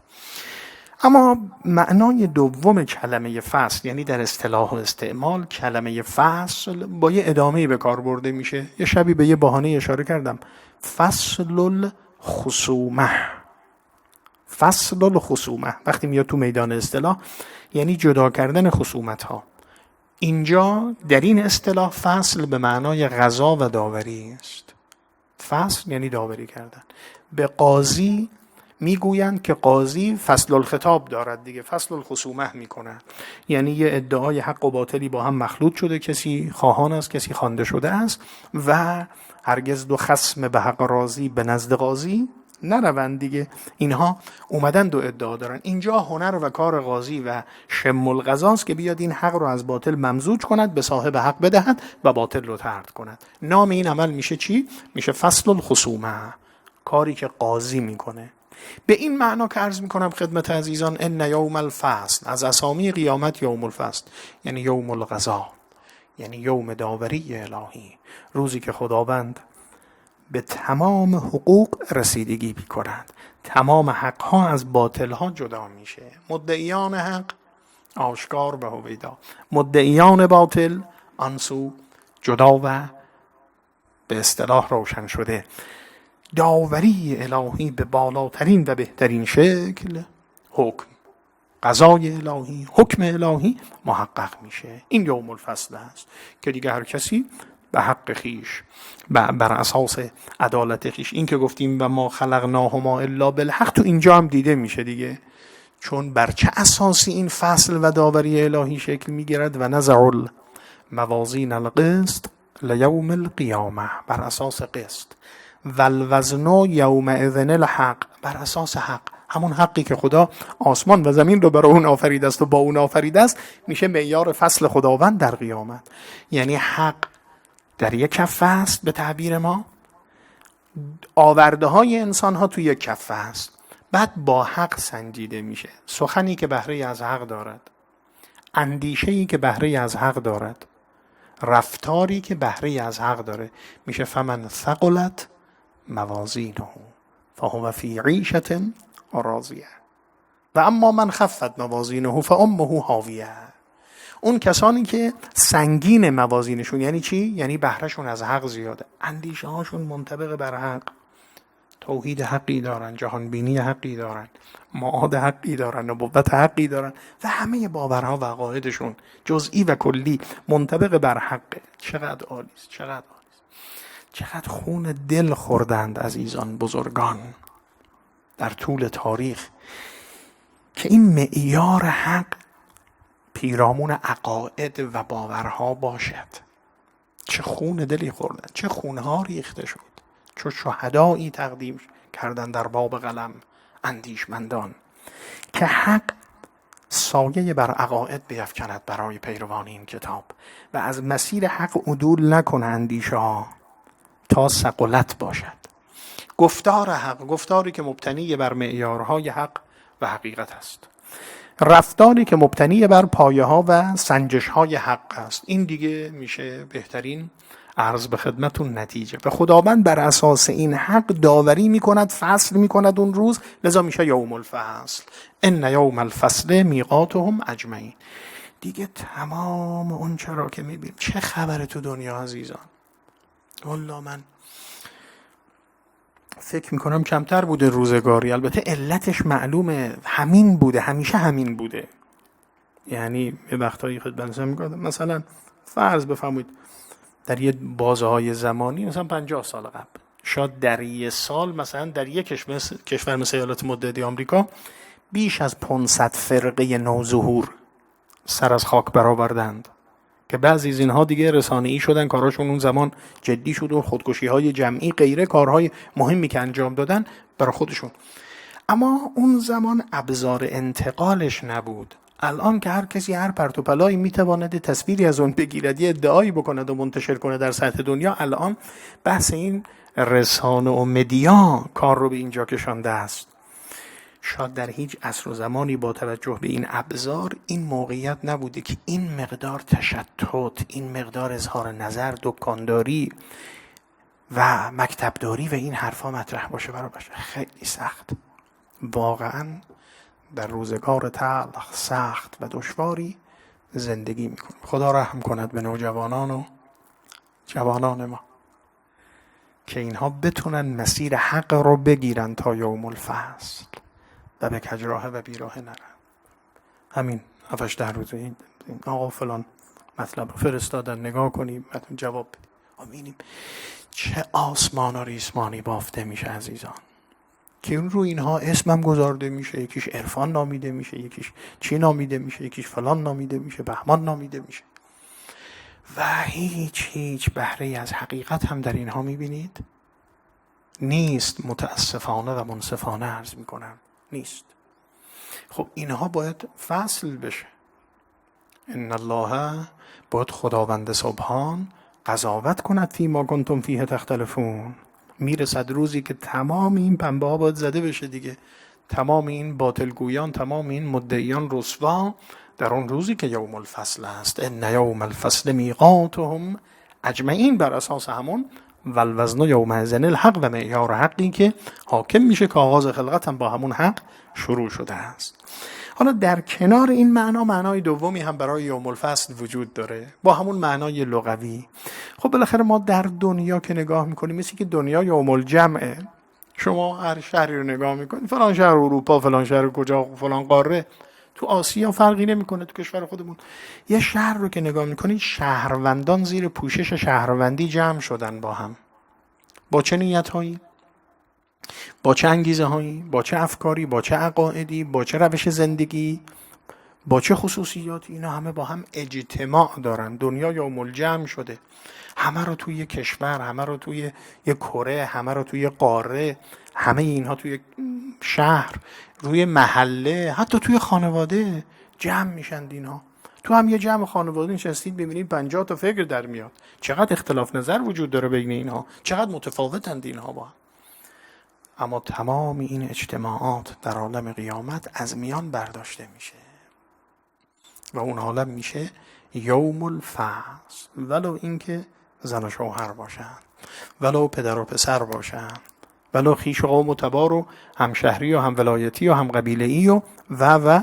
اما معنای دوم کلمه فصل، یعنی در اصطلاح و استعمال کلمه فصل با یه ادامه‌ای به کار برده میشه. یه شبی به یه بهانه اشاره کردم، فصل الخصومه. فصل الخصومه وقتی میاد تو میدان اصطلاح یعنی جدا کردن خصومت ها. اینجا در این اصطلاح فصل به معنای قضا و داوری است. فصل یعنی داوری کردن. به قاضی میگویند که قاضی فصل الخطاب دارد دیگه، فصل الخصومه میکنه، یعنی یه ادعای حق و باطلی با هم مخلوط شده، کسی خواهان است کسی خوانده شده است و هرگز دو خصم به حق راضی به نزد قاضی نروند دیگه. اینها اومدن دو ادعا دارن. اینجا هنر و کار قاضی و شم القضاست که بیاد این حق رو از باطل ممزوج کند، به صاحب حق بدهد و باطل رو طرد کند. نام این عمل میشه چی؟ میشه فصل الخصومه، کاری که قاضی میکنه. به این معنا که عرض میکنم خدمت عزیزان، ان یوم الفصل، از اسامی قیامت یوم الفصل یعنی یوم القضا، یعنی یوم داوری الهی، روزی که خداوند به تمام حقوق رسیدگی می‌کند، تمام حق‌ها از باطل‌ها جدا میشه. مدعیان حق آشکار و هویدا، مدعیان باطل آنسو جدا و به اصطلاح روشن شده. داوری الهی به بالاترین و بهترین شکل، حکم، قضای الهی، حکم الهی محقق میشه. این یوم الفصل است که دیگه هر کسی به حق خیش بر اساس عدالت خیش، این که گفتیم و ما خلقناهما الا بالحق، تو اینجا هم دیده میشه دیگه، چون بر چه اساسی این فصل و داوری الهی شکل میگیرد؟ و نزع الموازین القسط لیوم القیامه، بر اساس قسط، و الوزن یومئذ الحق، بر اساس حق، همون حقی که خدا آسمان و زمین رو برای اون آفریده است و با اون آفریده است، میشه معیار فصل خداوند در قیامت. یعنی حق در یک کفه است، به تعبیر ما آورده های انسان ها توی یک کفه است، بعد با حق سنجیده میشه. سخنی که بهره از حق دارد، اندیشه‌ای که بهره از حق دارد، رفتاری که بهره از حق داره، میشه فمن ثقلت موازینه فهو فی عیشة راضیه و اما من خفت موازینه فامه هاویه. اون کسانی که سنگین موازینشون، یعنی چی؟ یعنی بهرهشون از حق زیاده، اندیشه هاشون منطبق بر حق، توحید حقی دارن، جهانبینی حقی دارن، معاد حقی دارن، نبوت حقی دارن و همه باورها و عقایدشون جزئی و کلی منطبق بر حقه. چقدر عالی است، چقدر عالی است. چقدر خون دل خوردند عزیزان بزرگان در طول تاریخ که این معیار حق پیرامون عقاید و باورها باشد. چه خون دلی خوردن، چه خونها ریخته شد، چه شهدایی تقدیم کردن در باب قلم اندیشمندان که حق سایه بر عقاید بیفکند برای پیروان این کتاب و از مسیر حق عدول نکنه اندیشه ها تا ثقلت باشد. گفتار حق، گفتاری که مبتنی بر معیارهای حق و حقیقت است، رفتاری که مبتنی بر پایه ها و سنجش های حق است. این دیگه میشه بهترین عرض به خدمتون نتیجه. و خداوند بر اساس این حق داوری میکند، فصل میکند اون روز، لذا میشه یوم الفصل. ان یوم الفصل میقاتهم اجمعین. دیگه تمام اون چرا که میبینیم چه خبره تو دنیا عزیزان. والله من فکر میکنم کمتر بوده روزگاری، البته علتش معلومه، همین بوده، همیشه همین بوده. یعنی یه وقتایی خدمت میگم مثلا فرض بفرمایید در یه بازه‌های زمانی مثلا 50 سال قبل، شاید در یه سال مثلا در یک کشور مثل ایالات متحده آمریکا بیش از 500 فرقه نوظهور سر از خاک برآوردند که بعضی از اینها دیگه رسانه‌ای شدن، کاراشون اون زمان جدی شد و خودکشی‌های جمعی غیره کارهای مهمی که انجام دادن برای خودشون. اما اون زمان ابزار انتقالش نبود. الان که هر کسی هر پرت و پلایی میتواند تصویری از اون بگیرد، یه ادعایی بکند و منتشر کنه در سطح دنیا، الان بحث این رسانه و مدیا کار رو به اینجا کشانده است. شاید در هیچ عصر و زمانی با توجه به این ابزار این موقعیت نبوده که این مقدار تشتت، این مقدار اظهار نظر، دکانداری و مکتبداری و این حرفا مطرح باشه برای بشر. خیلی سخت، واقعا در روزگار تلخ، سخت و دشواری زندگی میکنیم. خدا رحم کند به نوجوانان و جوانان ما که اینها بتونن مسیر حق رو بگیرن تا یوم الفصل و به کجراه و بیراه نرن. همین 7-10 روزه این آقا فلان مطلب رو فرستادن، نگاه کنیم بعد جواب بدیم. آمینیم. چه آسمان و ریسمانی بافته میشه عزیزان که اون رو اینها اسمم گذارده میشه، یکیش عرفان نامیده میشه، یکیش چی نامیده میشه، یکیش فلان نامیده میشه، بهمان نامیده میشه و هیچ بهره از حقیقت هم در اینها میبینید نیست. متاسفانه و منصفانه عرض میکنم نیست. خب اینها باید فصل بشه. ان الله، باید خداوند سبحان قضاوت کند فی ما کنتم فیه تختلفون. میرسد روزی که تمام این پنبه ها باید زده بشه دیگه، تمام این باطلگویان، تمام این مدعیان رسوا، در اون روزی که یوم الفصل است. ان یوم الفصل میقاتهم اجمعین، بر اساس همون والوزن یومئذ الحق و معیار حقی که حاکم میشه که آغاز خلقت هم با همون حق شروع شده است. حالا در کنار این معنا، معنای دومی هم برای یوم الفصل وجود داره با همون معنای لغوی. خب بالاخره ما در دنیا که نگاه میکنیم مثل که دنیا یوم الجمعه. شما هر شهری رو نگاه میکنید، فلان شهر اروپا، فلان شهر کجا، فلان قاره، تو آسیا فرقی نمیکنه، تو کشور خودمون یه شهر رو که نگاه میکنید شهروندان زیر پوشش شهروندی جمع شدن با هم. با چه نیت‌هایی؟ با چه انگیزه هایی؟ با چه افکاری؟ با چه عقایدی؟ با چه روش زندگی؟ با چه خصوصیاتی؟ اینا همه با هم اجتماع دارن. دنیا یوم الجمع شده، همه رو توی کشور، همه رو توی یه کره، همه رو توی قاره، همه اینها توی شهر، روی محله، حتی توی خانواده جمع میشن. اینها تو هم یه جمع خانواده نشستید ببینید 50 تا فکر در میاد. چقدر اختلاف نظر وجود داره بین اینها، چقدر متفاوتند اینها با هم. اما تمام این اجتماعات در عالم قیامت از میان برداشته میشه و اون عالم میشه یوم الفصل. ولو اینکه زن و شوهر باشن، ولو پدر و پسر باشن، ولو خیش و قوم و تبار و همشهری و هم ولایتی و هم قبیله‌ای و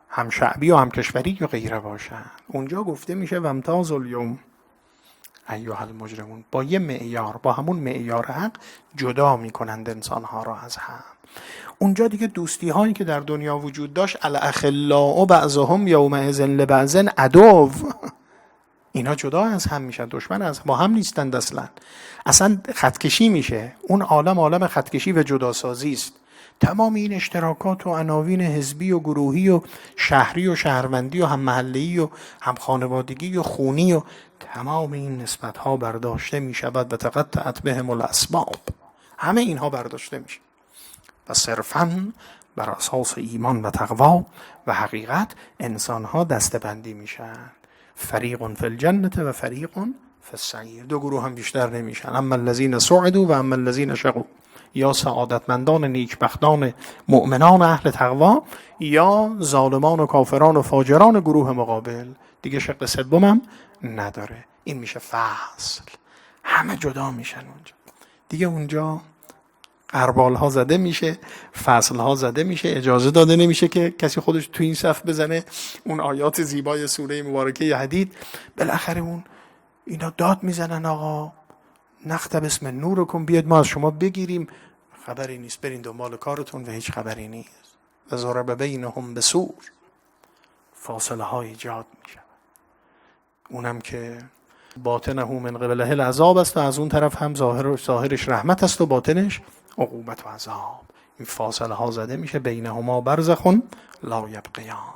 هم شعبی و هم کشوری و غیره باشن. اونجا گفته میشه وامتاز الیوم ایها المجرمون. با یه معیار، با همون معیار حق جدا میکنند انسانها را از هم. اونجا دیگه دوستی هایی که در دنیا وجود داشت، الاخلاء بعضهم یومئذ لبعض عدو، اینا جدا از هم میشن، دشمن از با هم نیستند. اصلا خطکشی میشه. اون عالم خطکشی و جداسازی است. تمام این اشتراکات و عناوین حزبی و گروهی و شهری و شهروندی و هم محله‌ای و هم خانوادگی و خونی و تمام این نسبت ها برداشته می شود و تقطعت بهم الاسباب. همه اینها برداشته میشه و صرفاً بر اساس ایمان و تقوا و حقیقت انسان ها دسته‌بندی میشن. فریق فی الجنة و فریق فی السعیر. دو گروه هم بیشتر نمیشن. اما الذین سعدوا و اما الذین شقوا. یا سعادتمندان نیکبختان مؤمنان اهل تقوا، یا ظالمان و کافران و فاجران گروه مقابل. دیگه شق سوم هم نداره. این میشه فصل. همه جدا میشن اونجا دیگه. اونجا غربال ها زده میشه، فصل ها زده میشه. اجازه داده نمیشه که کسی خودش تو این صف بزنه. اون آیات زیبای سوره مبارکه حدید، بالاخره اون اینا داد میزنن آقا نختبس من نورکم، بیاد ما از شما بگیریم. خبری نیست، برین دنبال کارتون و هیچ خبری نیست. و ضرب بینهم بسور فاصله های ایجاد می شود. اونم که باطنه من قبله العذاب است و از اون طرف هم ظاهرش رحمت است و باطنش عقوبت و عذاب. این فاصله ها زده میشه، بینهما برزخ لا یبغیان.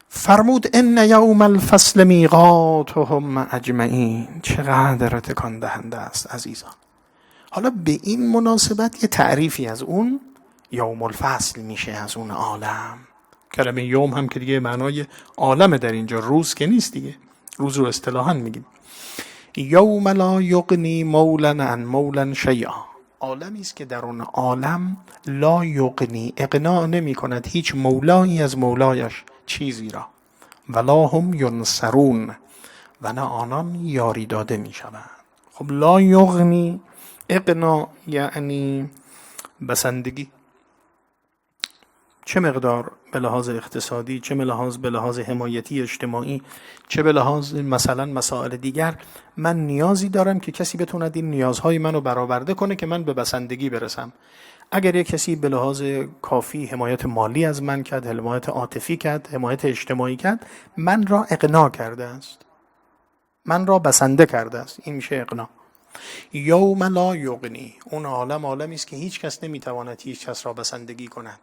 فرمود ان یوم الفصل میقاتهم اجمعین. چقدر تکان دهنده است عزیزان. حالا به این مناسبت یه تعریفی از اون یوم الفصل میشه، از اون عالم. کلمه یوم هم که دیگه معنای عالم در اینجا، روز که نیست دیگه، روز رو اصطلاحاً میگیم. یوم لا یغنی مولا عن مولا شیئا. عالمی است که در اون عالم لا یغنی، اغنا نمی کند هیچ مولایی از مولایش چیزی را، ولا هم ینصرون، و نه آنان یاری داده می شوند. خب لا یغنی، اغنا یعنی بسندگی، چه مقدار به لحاظ اقتصادی، چه به لحاظ حمایتی اجتماعی، چه به لحاظ مثلا مسائل دیگر، من نیازی دارم که کسی بتوند این نیازهای منو برآورده کنه که من به بسندگی برسم. اگر یک کسی به لحاظ کافی حمایت مالی از من کرد، حمایت عاطفی کرد، حمایت اجتماعی کرد، من را اقناع کرده است، من را بسنده کرده است. این میشه اقناع. یوم لا یغنی، اون عالمی است که هیچ کس نمیتواند هیچ کس را بسندگی کند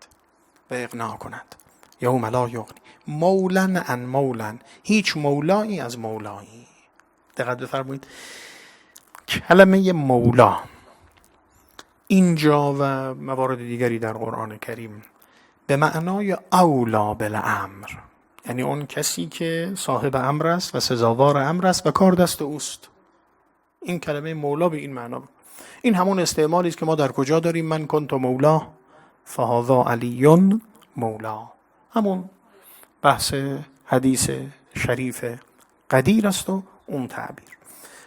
و اقناع کند. یوم لا یغنی مولا عن مولا، هیچ مولایی از مولایی. دقت بفرمایید، کلمه مولا اینجا و موارد دیگری در قرآن کریم به معنای اولا بالامر، یعنی اون کسی که صاحب امر است و سزاوار امر است و کار دست اوست. این کلمه مولا به این معنا، این همون استعمالی است که ما در کجا داریم؟ من کنت مولا فهذا علی مولا. همون بحث حدیث شریف قدیر است و اون تعبیر.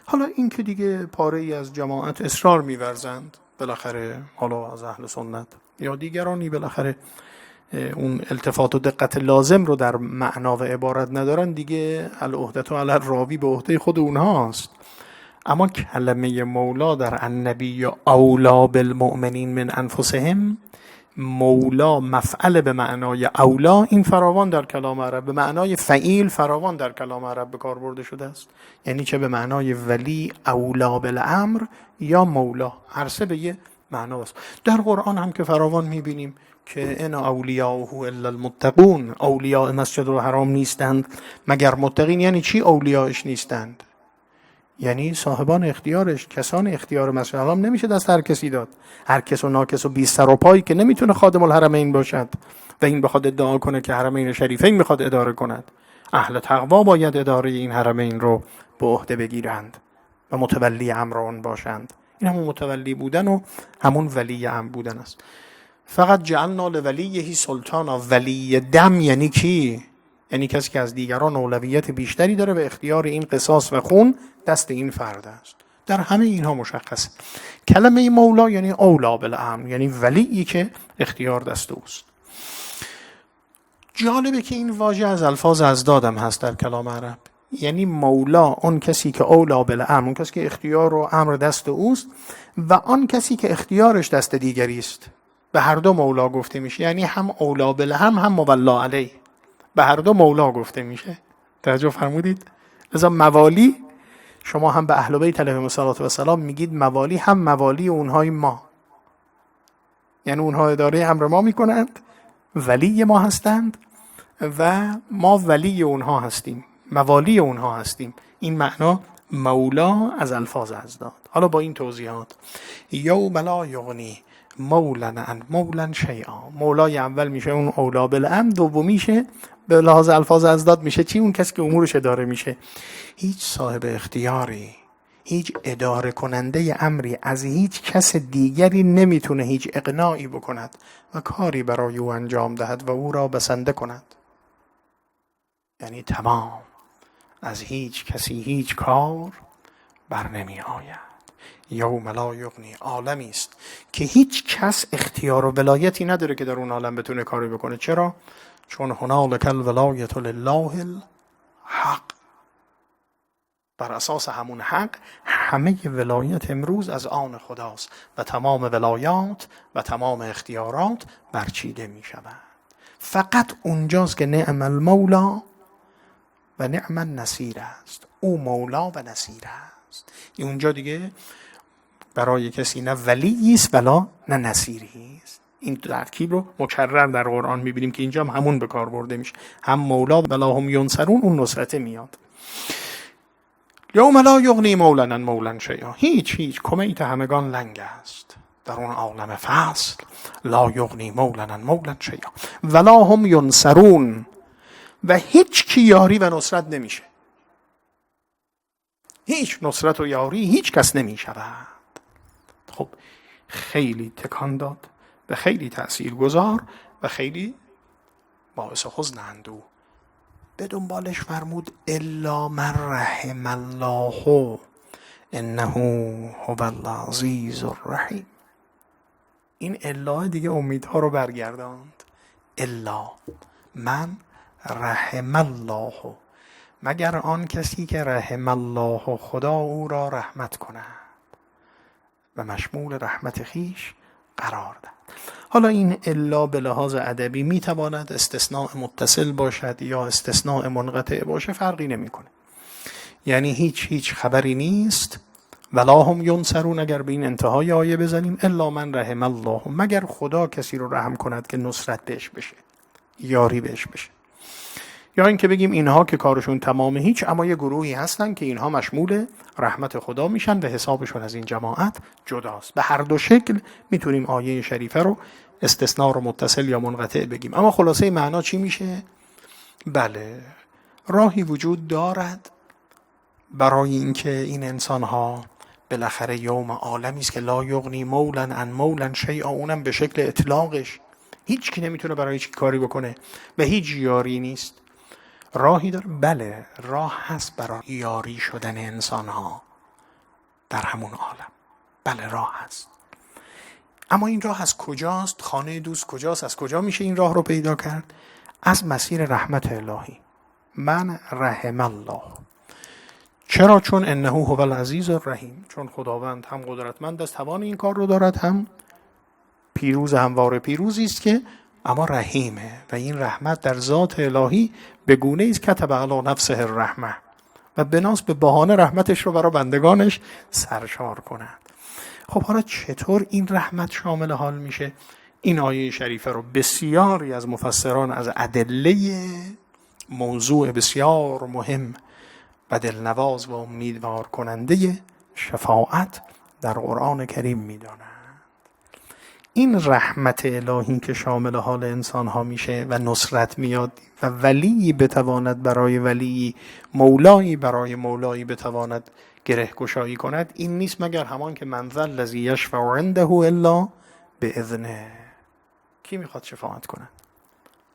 حالا این که دیگه پاره ای از جماعت اصرار می‌ورزند، بالاخره حالا از اهل سنت یا دیگرانی بالاخره اون التفات و دقت لازم رو در معنا و عبارت ندارن، دیگه العهدة علی الراوی به عهده خود اونهاست. اما کلمه مولا در النبی اولا بالمؤمنین من انفسهم، مولا مفعل به معنای اولا، این فراوان در کلام عرب، به معنای فعیل فراوان در کلام عرب به کار برده شده است. یعنی چه به معنای ولی، اولا بالامر یا مولا، هر سه به یه معنا است. در قرآن هم که فراوان میبینیم که ان اولیاءه الا المتقون، اولیاء مسجد الحرام نیستند مگر متقین. یعنی چی اولیاءش نیستند؟ یعنی صاحبان اختیارش، کسان اختیار مسجد الحرام نمیشه دست هر کسی داد. هر کس و ناکس و بی سر و پایی که نمیتونه خادم الحرمین باشد و این بخواد ادعا کنه که حرمین شریفین میخواد اداره کند. اهل تقوا باید اداره این حرمین رو به عهده بگیرند و متولی امر آن باشند. این همون متولی بودن و همون ولی امر بودن است. فقط جعلنا لولیه سلطانا، ولی دم یعنی کی؟ یعنی کسی که از دیگران اولویت بیشتری داره و اختیار این قصاص و خون دست این فرد است. در همه اینها مشخصه. کلمه مولا یعنی اولا بالامر، یعنی ولیی که اختیار دست اوست. جالبه که این واژه از الفاظ ازدادم هست در کلام عرب. یعنی مولا اون کسی که اولا بالامر، اون کسی که اختیار و امر دست اوست، و آن کسی که اختیارش دست دیگری است. به هر دو مولا گفته میشه، یعنی هم اولا بالامر هم مولا علیه، به هر دو مولا گفته میشه. توجه فرمودید؟ لذا موالی، شما هم به اهل بیت علیهم السلام میگید موالی، هم موالی اونهای ما، یعنی اونها اداره امر ما میکنند، ولی ما هستند و ما ولی اونها هستیم، موالی اونها هستیم. این معنا مولا از الفاظ ازداد. حالا با این توضیحات، یوم لا یغنی مولا عن مولا شیئا، مولای اول میشه اون اولا بالامر، دومیشه به لحاظ الفاظ ازداد میشه چی؟ اون کسی که امورش اداره میشه. هیچ صاحب اختیاری، هیچ اداره کننده امری از هیچ کس دیگری نمیتونه هیچ اقناعی بکند و کاری برای او انجام دهد و او را بسنده کند. یعنی تمام، از هیچ کسی هیچ کار بر نمی آید. یوم لا یغنی، عالمی است که هیچ کس اختیار و ولایتی نداره که در اون عالم بتونه کاری بکنه. چرا؟ چون هنالک الولایة لله الحق، بر اساس همون حق همه ولایت امروز از آن خداست و تمام ولایات و تمام اختیارات برچیده می شود. فقط اونجاست که نعم المولا و نعم النصیر است. او مولا و نصیر است. اونجا دیگه برای کسی نه ولی است ولا نه نصیری است. این ترکیب رو مکرر در قرآن میبینیم که اینجا هم همون به کار برده میشه، هم مولا ولا هم ینصرون، اون نصرت میاد. یوم لا یغنی مولا عن مولا شیئا، هیچ کمیت همگان لنگ است در اون عالم فصل. لا یغنی مولا عن مولا شیئا ولا هم ینصرون، و هیچ کی یاری و نصرت نمیشه. هیچ نصرت و یاری هیچ کس نمیشود. خب خیلی تکان داد و خیلی تأثیر گذار و خیلی باعث حزن اندوه. به دنبالش فرمود الا من رحم الله انه هو العزیز الرحیم. این الا دیگه امیدها رو برگرداند. الا من رحم الله، مگر آن کسی که رحم الله خدا او را رحمت کند و مشمول رحمت خیش قرار دهد. حالا این الا به لحاظ ادبی میتواند استثناء متصل باشد یا استثناء منقطع باشه، فرقی نمیکنه. یعنی هیچ خبری نیست. ولا هم ینصرون، اگر به این انتهای آیه بزنیم الا من رحم الله، مگر خدا کسی رو رحم کند که نصرت بهش بشه، یاری بهش بشه. یا اینکه بگیم اینها که کارشون تمام هیچ، اما یه گروهی هستن که اینها مشمول رحمت خدا میشن و حسابشون از این جماعت جداست. به هر دو شکل میتونیم آیه شریفه رو استثناء رو متصل یا منقطع بگیم. اما خلاصه معنا چی میشه؟ بله، راهی وجود دارد برای اینکه این انسانها بالاخره یوم عالمی است که لا یغنی مولا عن مولا شیئا، اونم به شکل اطلاقش هیچ کی نمیتونه برای هیچ کاری بکنه و هیچ یاری نیست. راهی داره؟ بله، راه هست برای یاری شدن انسان ها در همون عالم. بله راه هست. اما این راه از کجاست؟ خانه دوست کجاست؟ از کجا میشه این راه رو پیدا کرد؟ از مسیر رحمت الهی. من رحم الله. چرا؟ چون انه هو العزیز الرحیم، چون خداوند هم قدرتمند است، توان این کار رو دارد، هم پیروز، همواره پیروزی است که اما رحیمه. و این رحمت در ذات الهی به گونه است کتب علی نفسه الرحمه، و بناس به بهانه رحمتش رو برای بندگانش سرشار کند. خب حالا چطور این رحمت شامل حال میشه؟ این آیه شریفه رو بسیاری از مفسران از ادله موضوع بسیار مهم و دلنواز و امیدوار کننده شفاعت در قرآن کریم میدانند. این رحمت الهی که شامل حال انسان ها میشه و نصرت میاد و ولی بتواند برای ولی، مولایی برای مولایی بتواند گره گشایی کند، این نیست مگر همان که من ذا الذی یشفع عنده الا باذنه. کی میخواد شفاعت کند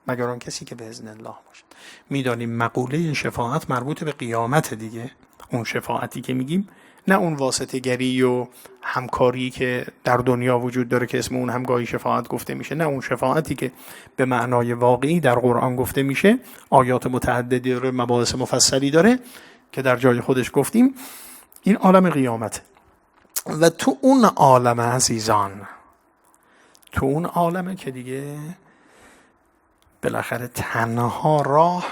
مگر آن کسی که به اذن الله باشد. میدانیم مقوله شفاعت مربوط به قیامت دیگه. اون شفاعتی که میگیم نه اون واسطه گری و همکاری که در دنیا وجود داره که اسم اون هم گاهی شفاعت گفته میشه، نه اون شفاعتی که به معنای واقعی در قرآن گفته میشه. آیات متعددی داره، مباحث مفصلی داره که در جای خودش گفتیم. این عالم قیامت و تو اون عالم عزیزان، تو اون عالمه که دیگه بالاخره تنها راه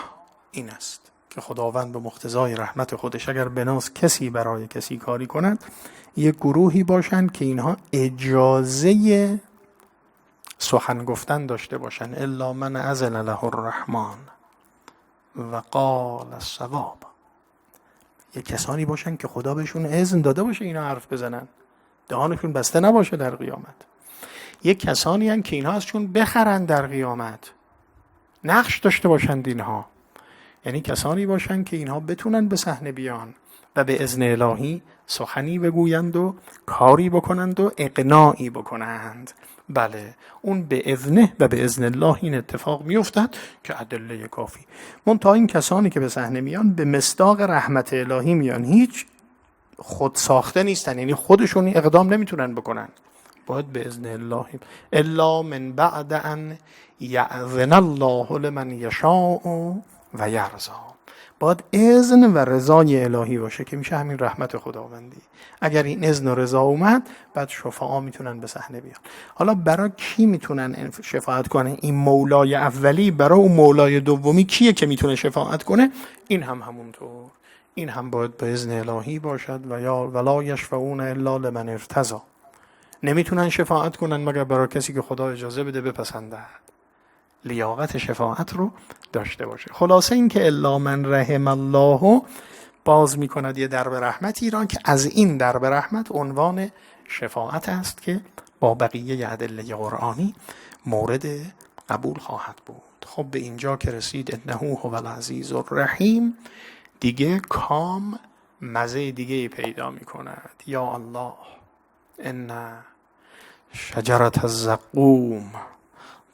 این است که خداوند به مقتضای رحمت خودش اگر بناس کسی برای کسی کاری کند، یک گروهی باشند که اینها اجازه سخن گفتن داشته باشند. الا من اذن له الرحمن و قال الصواب. یک کسانی باشند که خدا بهشون اذن داده باشه اینا حرف بزنن، دهانشون بسته نباشه در قیامت. یک کسانی هستند که اینها ازشون بخرن در قیامت، نقش داشته باشند اینها. یعنی کسانی باشند که اینها بتونن به صحنه بیان و به اذن الهی سخنی بگویند و کاری بکنند و اقناعی بکنند. بله، اون به اذنه و به اذن الله این اتفاق میافتد که ادله کافی. منتها این کسانی که به صحنه میان به مصداق رحمت الهی میان، هیچ خود ساخته نیستن، یعنی خودشون اقدام نمیتونن بکنن، باید به اذن الله. الا من بعد ان یأذن الله لمن یشاء و یرضا. باید اذن و رضای الهی باشه که میشه همین رحمت خداوندی. اگر این اذن و رضا اومد، بعد شفعا میتونن به صحنه بیان. حالا برای کی میتونن شفاعت کنن؟ این مولای اولی برای اون مولای دومی کیه که میتونه شفاعت کنه؟ این هم همونطور، این هم باید به اذن الهی باشد و یا ولا یشفعون الا لمن ارتضی. نمیتونن شفاعت کنن مگر برای کسی که خدا اجازه بده بپسندد، لیاقت شفاعت رو داشته باشه. خلاصه این که الا من رحم الله باز میکند یه درب رحمتی را که از این درب رحمت عنوان شفاعت است که با بقیه ادله قرآنی مورد قبول خواهد بود. خب به اینجا که رسید انه هو العزیز الرحیم، دیگه کام مزه دیگه پیدا میکند. یا الله، ان شجرة الزقوم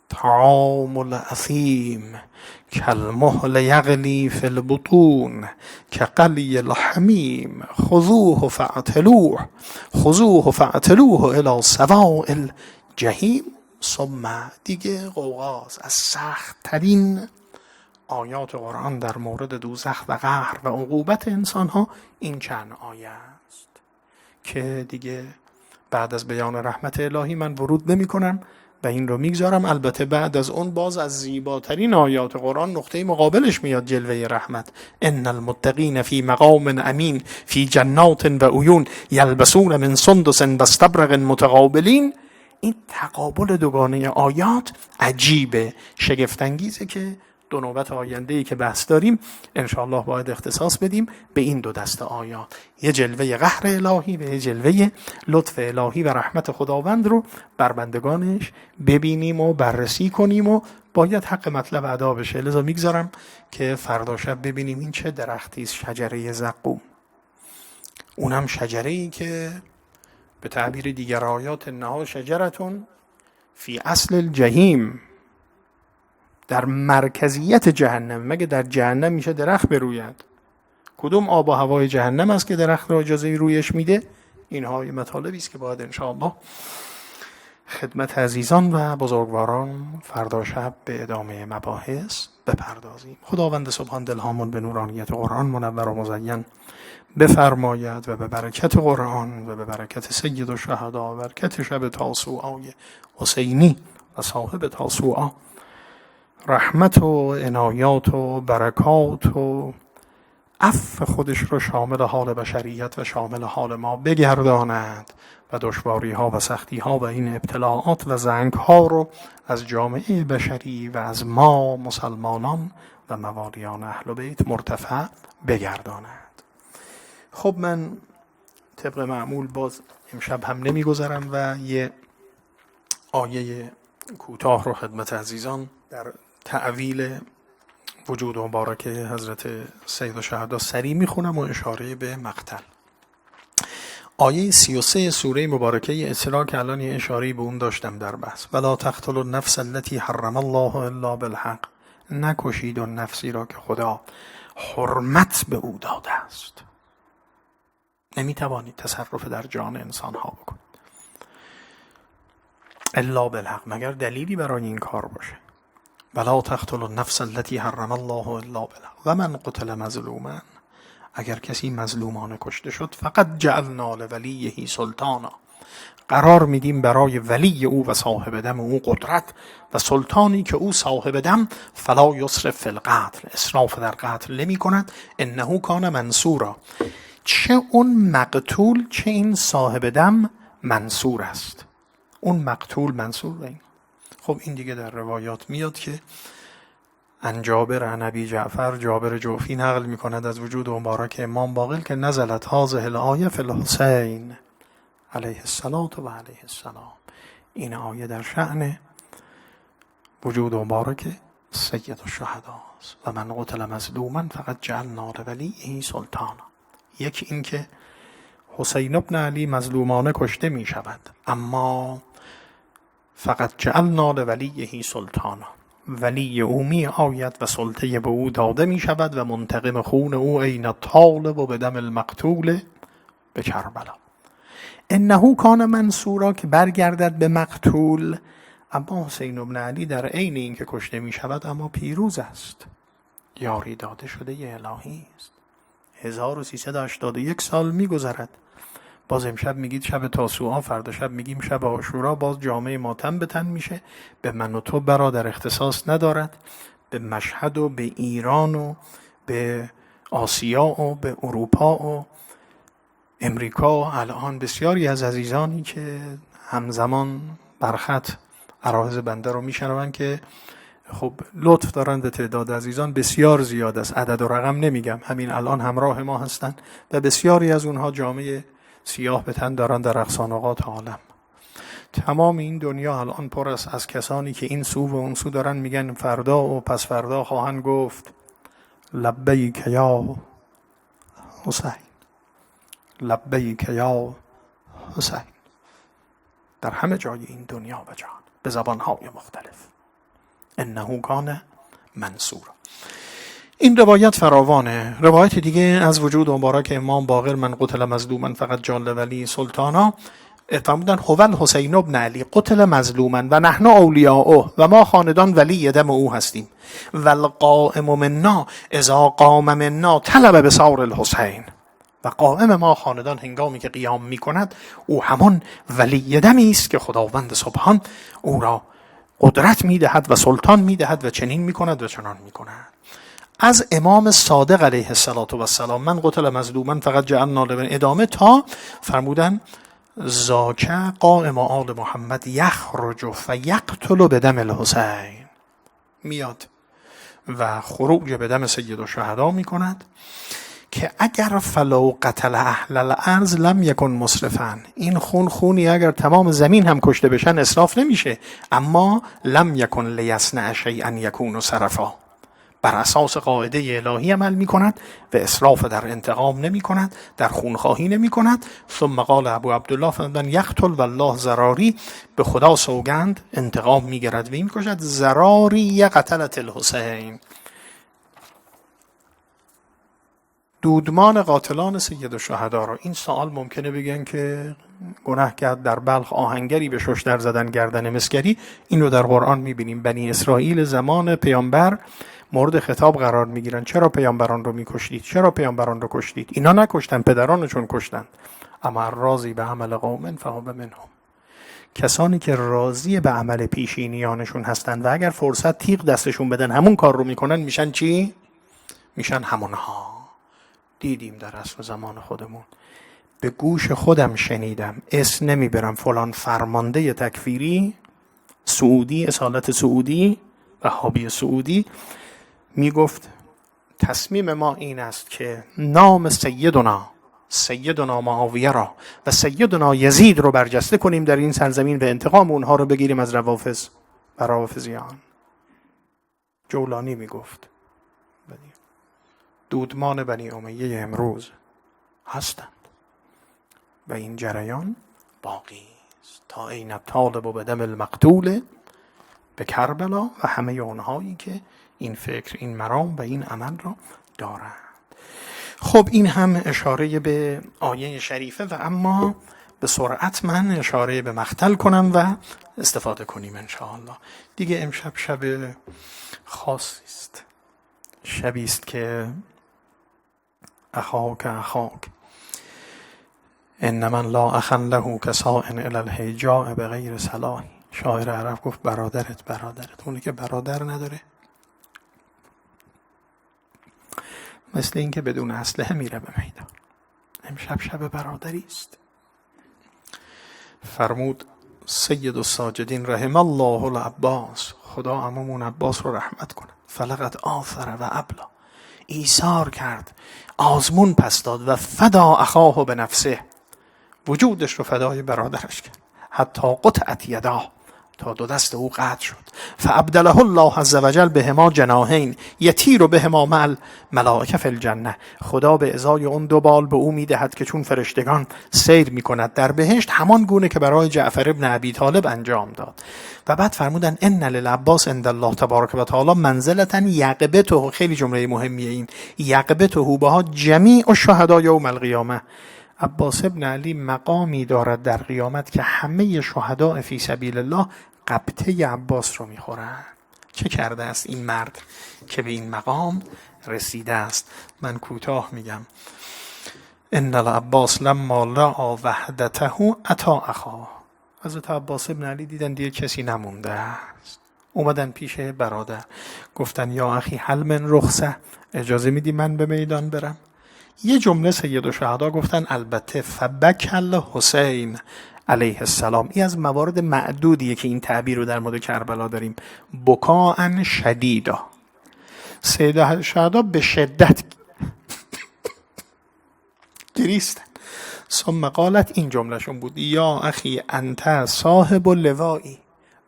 طعام الاثیم کالمهل یغلی فی البطون کقلی الحمیم خذوه فاعتلوه الی سواء الجحیم. ثم دیگه قوقاز از سخت ترین آیات قرآن در مورد دوزخ و قهر و عقوبت انسان ها این چند آیه است که دیگه بعد از بیان رحمت الهی من ورود نمی کنم و این رو میگذارم. البته بعد از اون باز از زیباترین آیات قرآن نقطه مقابلش میاد جلوه رحمت. ان المتقین فی مقام امین فی جنات و عیون یلبسون من سندس و استبرق متقابلین. این تقابل دوگانه آیات عجیبه، شگفت انگیزه که دو نوبت آینده‌ای که بحث داریم انشاءالله باید اختصاص بدیم به این دو دسته آیات. یه جلوه قهر الهی و یه جلوه لطف الهی و رحمت خداوند رو بر بندگانش ببینیم و بررسی کنیم و باید حق مطلب ادا بشه. لذا میگذارم که فردا شب ببینیم این چه درختی است، شجره زقوم. اونم شجره‌ای که به تعبیر دیگر آیات انها شجرتون فی اصل الجحیم، در مرکزیت جهنم. مگه در جهنم میشه درخت بروید؟ کدوم آب و هوای جهنم است که درخت را اجازه رویش میده؟ اینها مطالبی است که باید انشاءالله خدمت عزیزان و بزرگواران فردا شب به ادامه مباحث بپردازیم. خداوند سبحان دلهامون به نورانیت قرآن منور و مزین بفرماید و به برکت قرآن و به برکت سید الشهدا و برکت شب تاسوعای حسینی و صاحب تاسوعا رحمت و عنایات و برکات و عفو خودش رو شامل حال بشریت و شامل حال ما بگرداند و دشواری ها و سختی ها و این ابتلاعات و زنگ ها رو از جامعه بشری و از ما مسلمانان و موالیان اهل بیت مرتفع بگرداند. خب من طبق معمول باز امشب هم نمیگذرم و یه آیه کوتاه رو خدمت عزیزان در تعویل وجود مبارک حضرت سید الشهدا سری میخونم و اشاره به مقتل. آیه 33 سوره مبارکه اسراء که الان یه اشاره به اون داشتم در بحث. ولا تقتلوا النفس التي حرم الله الا بالحق، نکشید و نفسی را که خدا حرمت به او داده است. نمیتوانید تصرف در جان انسان ها بکنید الا بالحق، مگر دلیلی برای این کار باشه. ولا تقتلوا النفس التي حرم الله الا بالحق و من قتل مظلوما، اگر کسی مظلومانه کشته شد فقط جعلنا لولیه سلطانا، قرار میدیم برای ولی او و صاحب دم او قدرت و سلطانی که او صاحب دم فلا یسرف فی القتل، اسراف در قتل نمی کند، انه کان منصورا، چه اون مقتول چه این صاحب دم منصور است. اون مقتول منصور این. خب این دیگه در روایات میاد که عن جابر عن ابی جعفر، جابر جوفی نقل میکند از وجود مبارک امام باقر که نزلت هذه الآیه فی الحسین علیه الصلاة و علیه السلام. این آیه در شأن وجود مبارک سید الشهدا است. و من قتل مظلوما فقط جعلنا لولیه سلطانا. یکی این که حسین ابن علی مظلومانه کشته می شود، اما فقط جعلنا لولیه سلطانا، ولی او می آید و سلطه به او داده می شود و منتقم خون او عین الطالب و به دم المقتول به کربلا. انه کان منصورا که برگردد به مقتول، اما حسین ابن علی در عین این که کشته می شود اما پیروز است. یاری داده شده ی الهی است. 1381 سال میگذرد، باز امشب میگید شب تاسوعا، فردا شب میگیم شب عاشورا، باز جامعه ماتم به تن میشه. به من و تو برادر اختصاص ندارد، به مشهد و به ایران و به آسیا و به اروپا و امریکا. الان بسیاری از عزیزانی که همزمان برخط عرایض بنده رو میشنون که خب لطف دارن، به تعداد عزیزان بسیار زیاد است، عدد و رقم نمیگم، همین الان همراه ما هستن و بسیاری از اونها جامعه سیاه به تن دارن در اقصانقات عالم. تمام این دنیا الان پر است از کسانی که این سو و اون سو دارن میگن فردا و پس فردا خواهند گفت لبیک یا حسین، لبیک یا حسین، در همه جای این دنیا و جهان به زبانهای مختلف. انه کان منصورا. این روایت فراوانه. روایت دیگه از وجود مبارک امام باقر من قتل مظلوما فقط جال ولی سلطانا فرمودن هو الحسین ابن علی قتل مظلوما و نحن اولیاؤه، و ما خاندان ولی دم او هستیم. و القائم منا اذا قام منا طلب بصار الحسین، و قائم ما خاندان هنگامی که قیام میکند او همان ولی دمی است که خداوند سبحان او را قدرت میدهد و سلطان میدهد و چنین میکند و چنان میکند. از امام صادق علیه السلام من قتل مظلوما فقط جعلنا له ادامه تا فرمودن ذاک قائم آل محمد یخرج فیقتل بدم الحسین، میاد و خروج به دم سید الشهدا میکند که اگر فلو قتل اهل الارض لم یکن مسرفا، این خونی اگر تمام زمین هم کشته بشن اسراف نمیشه، اما لم یکن لیصنع شیئا یکون سرفا، بر اساس قاعده الهی عمل می کند و اسراف در انتقام نمی کند، در خونخواهی نمی کند. ثم قال ابو عبدالله فرمودن یقتل والله زراری، به خدا سوگند انتقام می گیرد و این کشد. زراری قتلت الحسین، دودمان قاتلان سید الشهدا را. این سوال ممکنه بگن که گناه کرد در بلخ آهنگری به ششدر زدن گردن مسگری. این رو در قرآن میبینیم. بنی اسرائیل زمان پیامبر مورد خطاب قرار میگیرن چرا پیامبران رو میکشتید، چرا پیامبران رو کشتید. اینا نکشتن، پدرانشون کشتن. اما راضی به عمل قوم فهو منهم، کسانی که راضی به عمل پیشینیانشون هستن و اگر فرصت تیغ دستشون بدن همون کار رو میکنن، میشن چی؟ میشن همونها. دیدیم در عصر زمان خودمون، به گوش خودم شنیدم، اسم نمیبرم، فلان فرمانده تکفیری سعودی، اصالت سعودی، وهابی سعودی، میگفت تصمیم ما این است که نام سیدنا معاویه را و سیدنا یزید رو برجسته کنیم در این سرزمین و انتقام اونها رو بگیریم از روافض و روافضیان. جولانی میگفت دودمان بنی امیه امروز هستند و این جریان باقی است تا این طالب و بدم المقتول به کربلا و همه اونهایی که این فکر، این مرام و این عمل را دارند. خب این هم اشاره به آیه شریفه و اما به سرعت من اشاره به مقتل کنم و استفاده کنیم انشاءالله. دیگه امشب شب خاصی است، شبی است که اخاک انما لا اخا له کسائن الی الهجاء بغیر صلاح. شاعر عرب گفت برادرت، اونی که برادر نداره مثل این که بدون اسلحه میره به میدان. امشب شب برادری است. فرمود سید الساجدین رحم الله العباس، خدا عمومون عباس رو رحمت کنه، فلقد آثر و ابلا، ایثار کرد، آزمون پس داد و فدا اخاه به نفسه، وجودش رو فدای برادرش کرد، حتی قطعت یداه، تا دو دست او قطع شد. فابدله الله عز وجل بهما جناحین یطیر بهما مع الملائکه فی الجنه، خدا به ازای اون دو بال به او میدهد که چون فرشتگان سیر میکند در بهشت، همان گونه که برای جعفر ابن ابی طالب انجام داد. و بعد فرمودن ان للعباس عند الله تبارک و تعالی منزلتا یقبته، خیلی جمله مهمیه این، یقبته بها جمیع الشهداء یوم القیامه، عباس ابن علی مقامی دارد در قیامت که همه شهداء فی سبیل الله قبطه عباس رو میخورن. چه کرده است این مرد که به این مقام رسیده است؟ من کوتاه میگم. ان العباس لما رأى وحدته اتی اخاه. حضرت عباس ابن علی دیدن دیگه کسی نمونده است، اومدن پیش برادر گفتن یا اخی هل من رخصه، اجازه میدی من به میدان برم؟ یه جمله سید الشهدا گفتن البته فبکل حسین علیه السلام. این از موارد معدودیه که این تعبیر رو در مورد کربلا داریم، بکاء شدیدا. سید الشهدا به شدت گریستن. ثم قالت، این جملهشون بود، یا اخی انت صاحب اللوایی،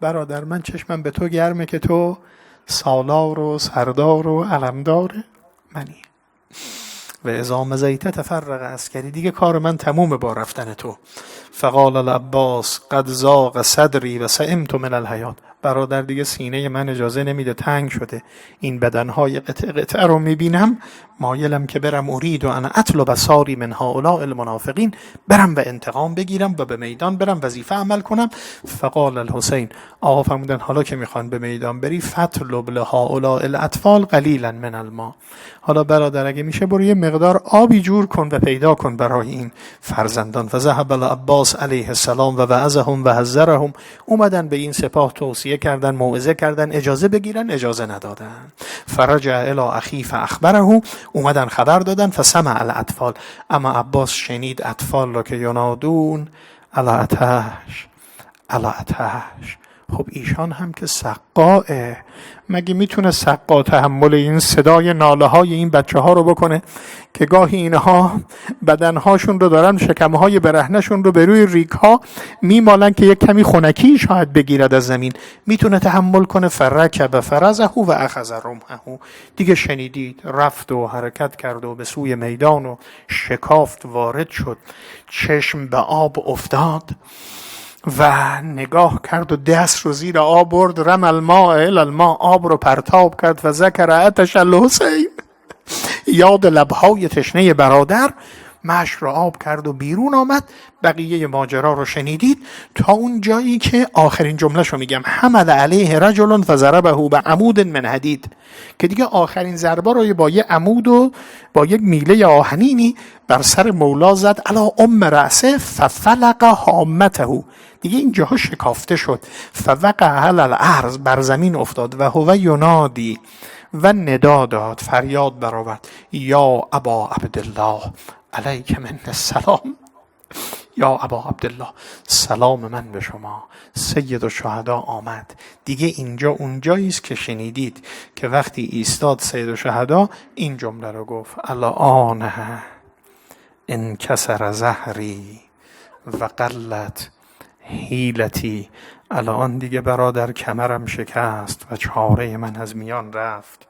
برادر من چشمم به تو گرمه که تو سالار و سردار و علمدار منی. و اذا مضیت تفرق عسکری، دیگه کار من تمومه با رفتن تو. فقال العباس قد ضاق صدری و سئمت من الحیات. برادر دیگه سینه من اجازه نمیده، تنگ شده، این بدنهای قطع قطع رو میبینم، مایلم که برم ارید و انا اطلب ساری من هؤلاء المنافقین، برم و انتقام بگیرم و به میدان برم وظیفه عمل کنم. فقال الحسین، آقا فرمودن حالا که میخوان به میدان بری، فطلب لهؤلاء الاطفال قلیلا من الماء. حالا برادر اگه میشه برو یه مقدار آبی جور کن و پیدا کن برای این فرزندان. فذهب العباس علیه السلام و وعظهم و حذرهم. اومدن به این سپاه توصیه کردن، موعظه کردن، اجازه بگیرن، اجازه ندادن. فرجع الی اخی فاخبره، اومدن خبر دادن. فسمع الاطفال، اما عباس شنید اطفال را که ینادون الی آتش الی آتش. خب ایشان هم که سقاءه، مگه میتونه سقا تحمل این صدای ناله های این بچه ها رو بکنه که گاهی اینها بدنهاشون رو دارن، شکمهای برهنشون رو به روی ریگ ها میمالن که یک کمی خنکی شاید بگیرد از زمین، میتونه تحمل کنه؟ فرکب فرزه و اخذ رمحه. دیگه شنیدید رفت و حرکت کرد و به سوی میدان و شکافت وارد شد، چشم به آب افتاد و نگاه کرد و دست رو زیر آب برد، رمى الماء الی الماء، آب رو پرتاب کرد و ذکر عطش الحسین، یاد لبهای تشنه برادر، مشک رو آب کرد و بیرون آمد. بقیه ماجرا رو شنیدید تا اون جایی که آخرین جمله‌شو میگم، حمل علیه رجل فضربه بعمود من حدید، که دیگه آخرین ضربه رو با یه عمود و با یک میله آهنینی بر سر مولا زد، علی ام رأسه ففلق حامته، دیگه این جاها شکافته شد. فوقع علی الارض، بر زمین افتاد. و هو ینادی، و ندا داد، فریاد برآورد، یا ابا عبدالله علیک من السلام، یا ابا عبدالله، سلام من به شما. سید الشهدا آمد. دیگه اینجا اونجایی است که شنیدید که وقتی ایستاد سید الشهدا این جمله رو گفت، الان انکسر ظهری و قلت حیلتی. الان دیگه برادر کمرم شکست و چاره من از میان رفت.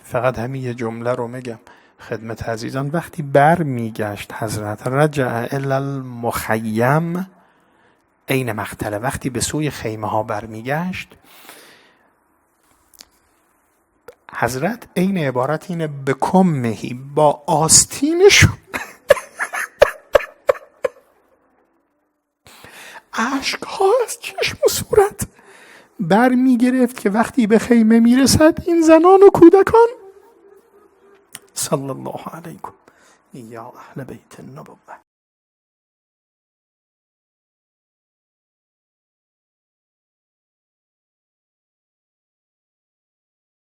فقط همین یه جمله رو میگم خدمت عزیزان. وقتی بر میگشت حضرت، رجع الی المخیم عین مقتله، وقتی به سوی خیمه ها بر میگشت، حضرت عین عبارت اینه، بکمهی، با آستینشون اشک ها از چشم و صورت بر میگرفت که وقتی به خیمه میرسد این زنان و کودکان، صلی الله علیکم یا اهل بیت النبوة.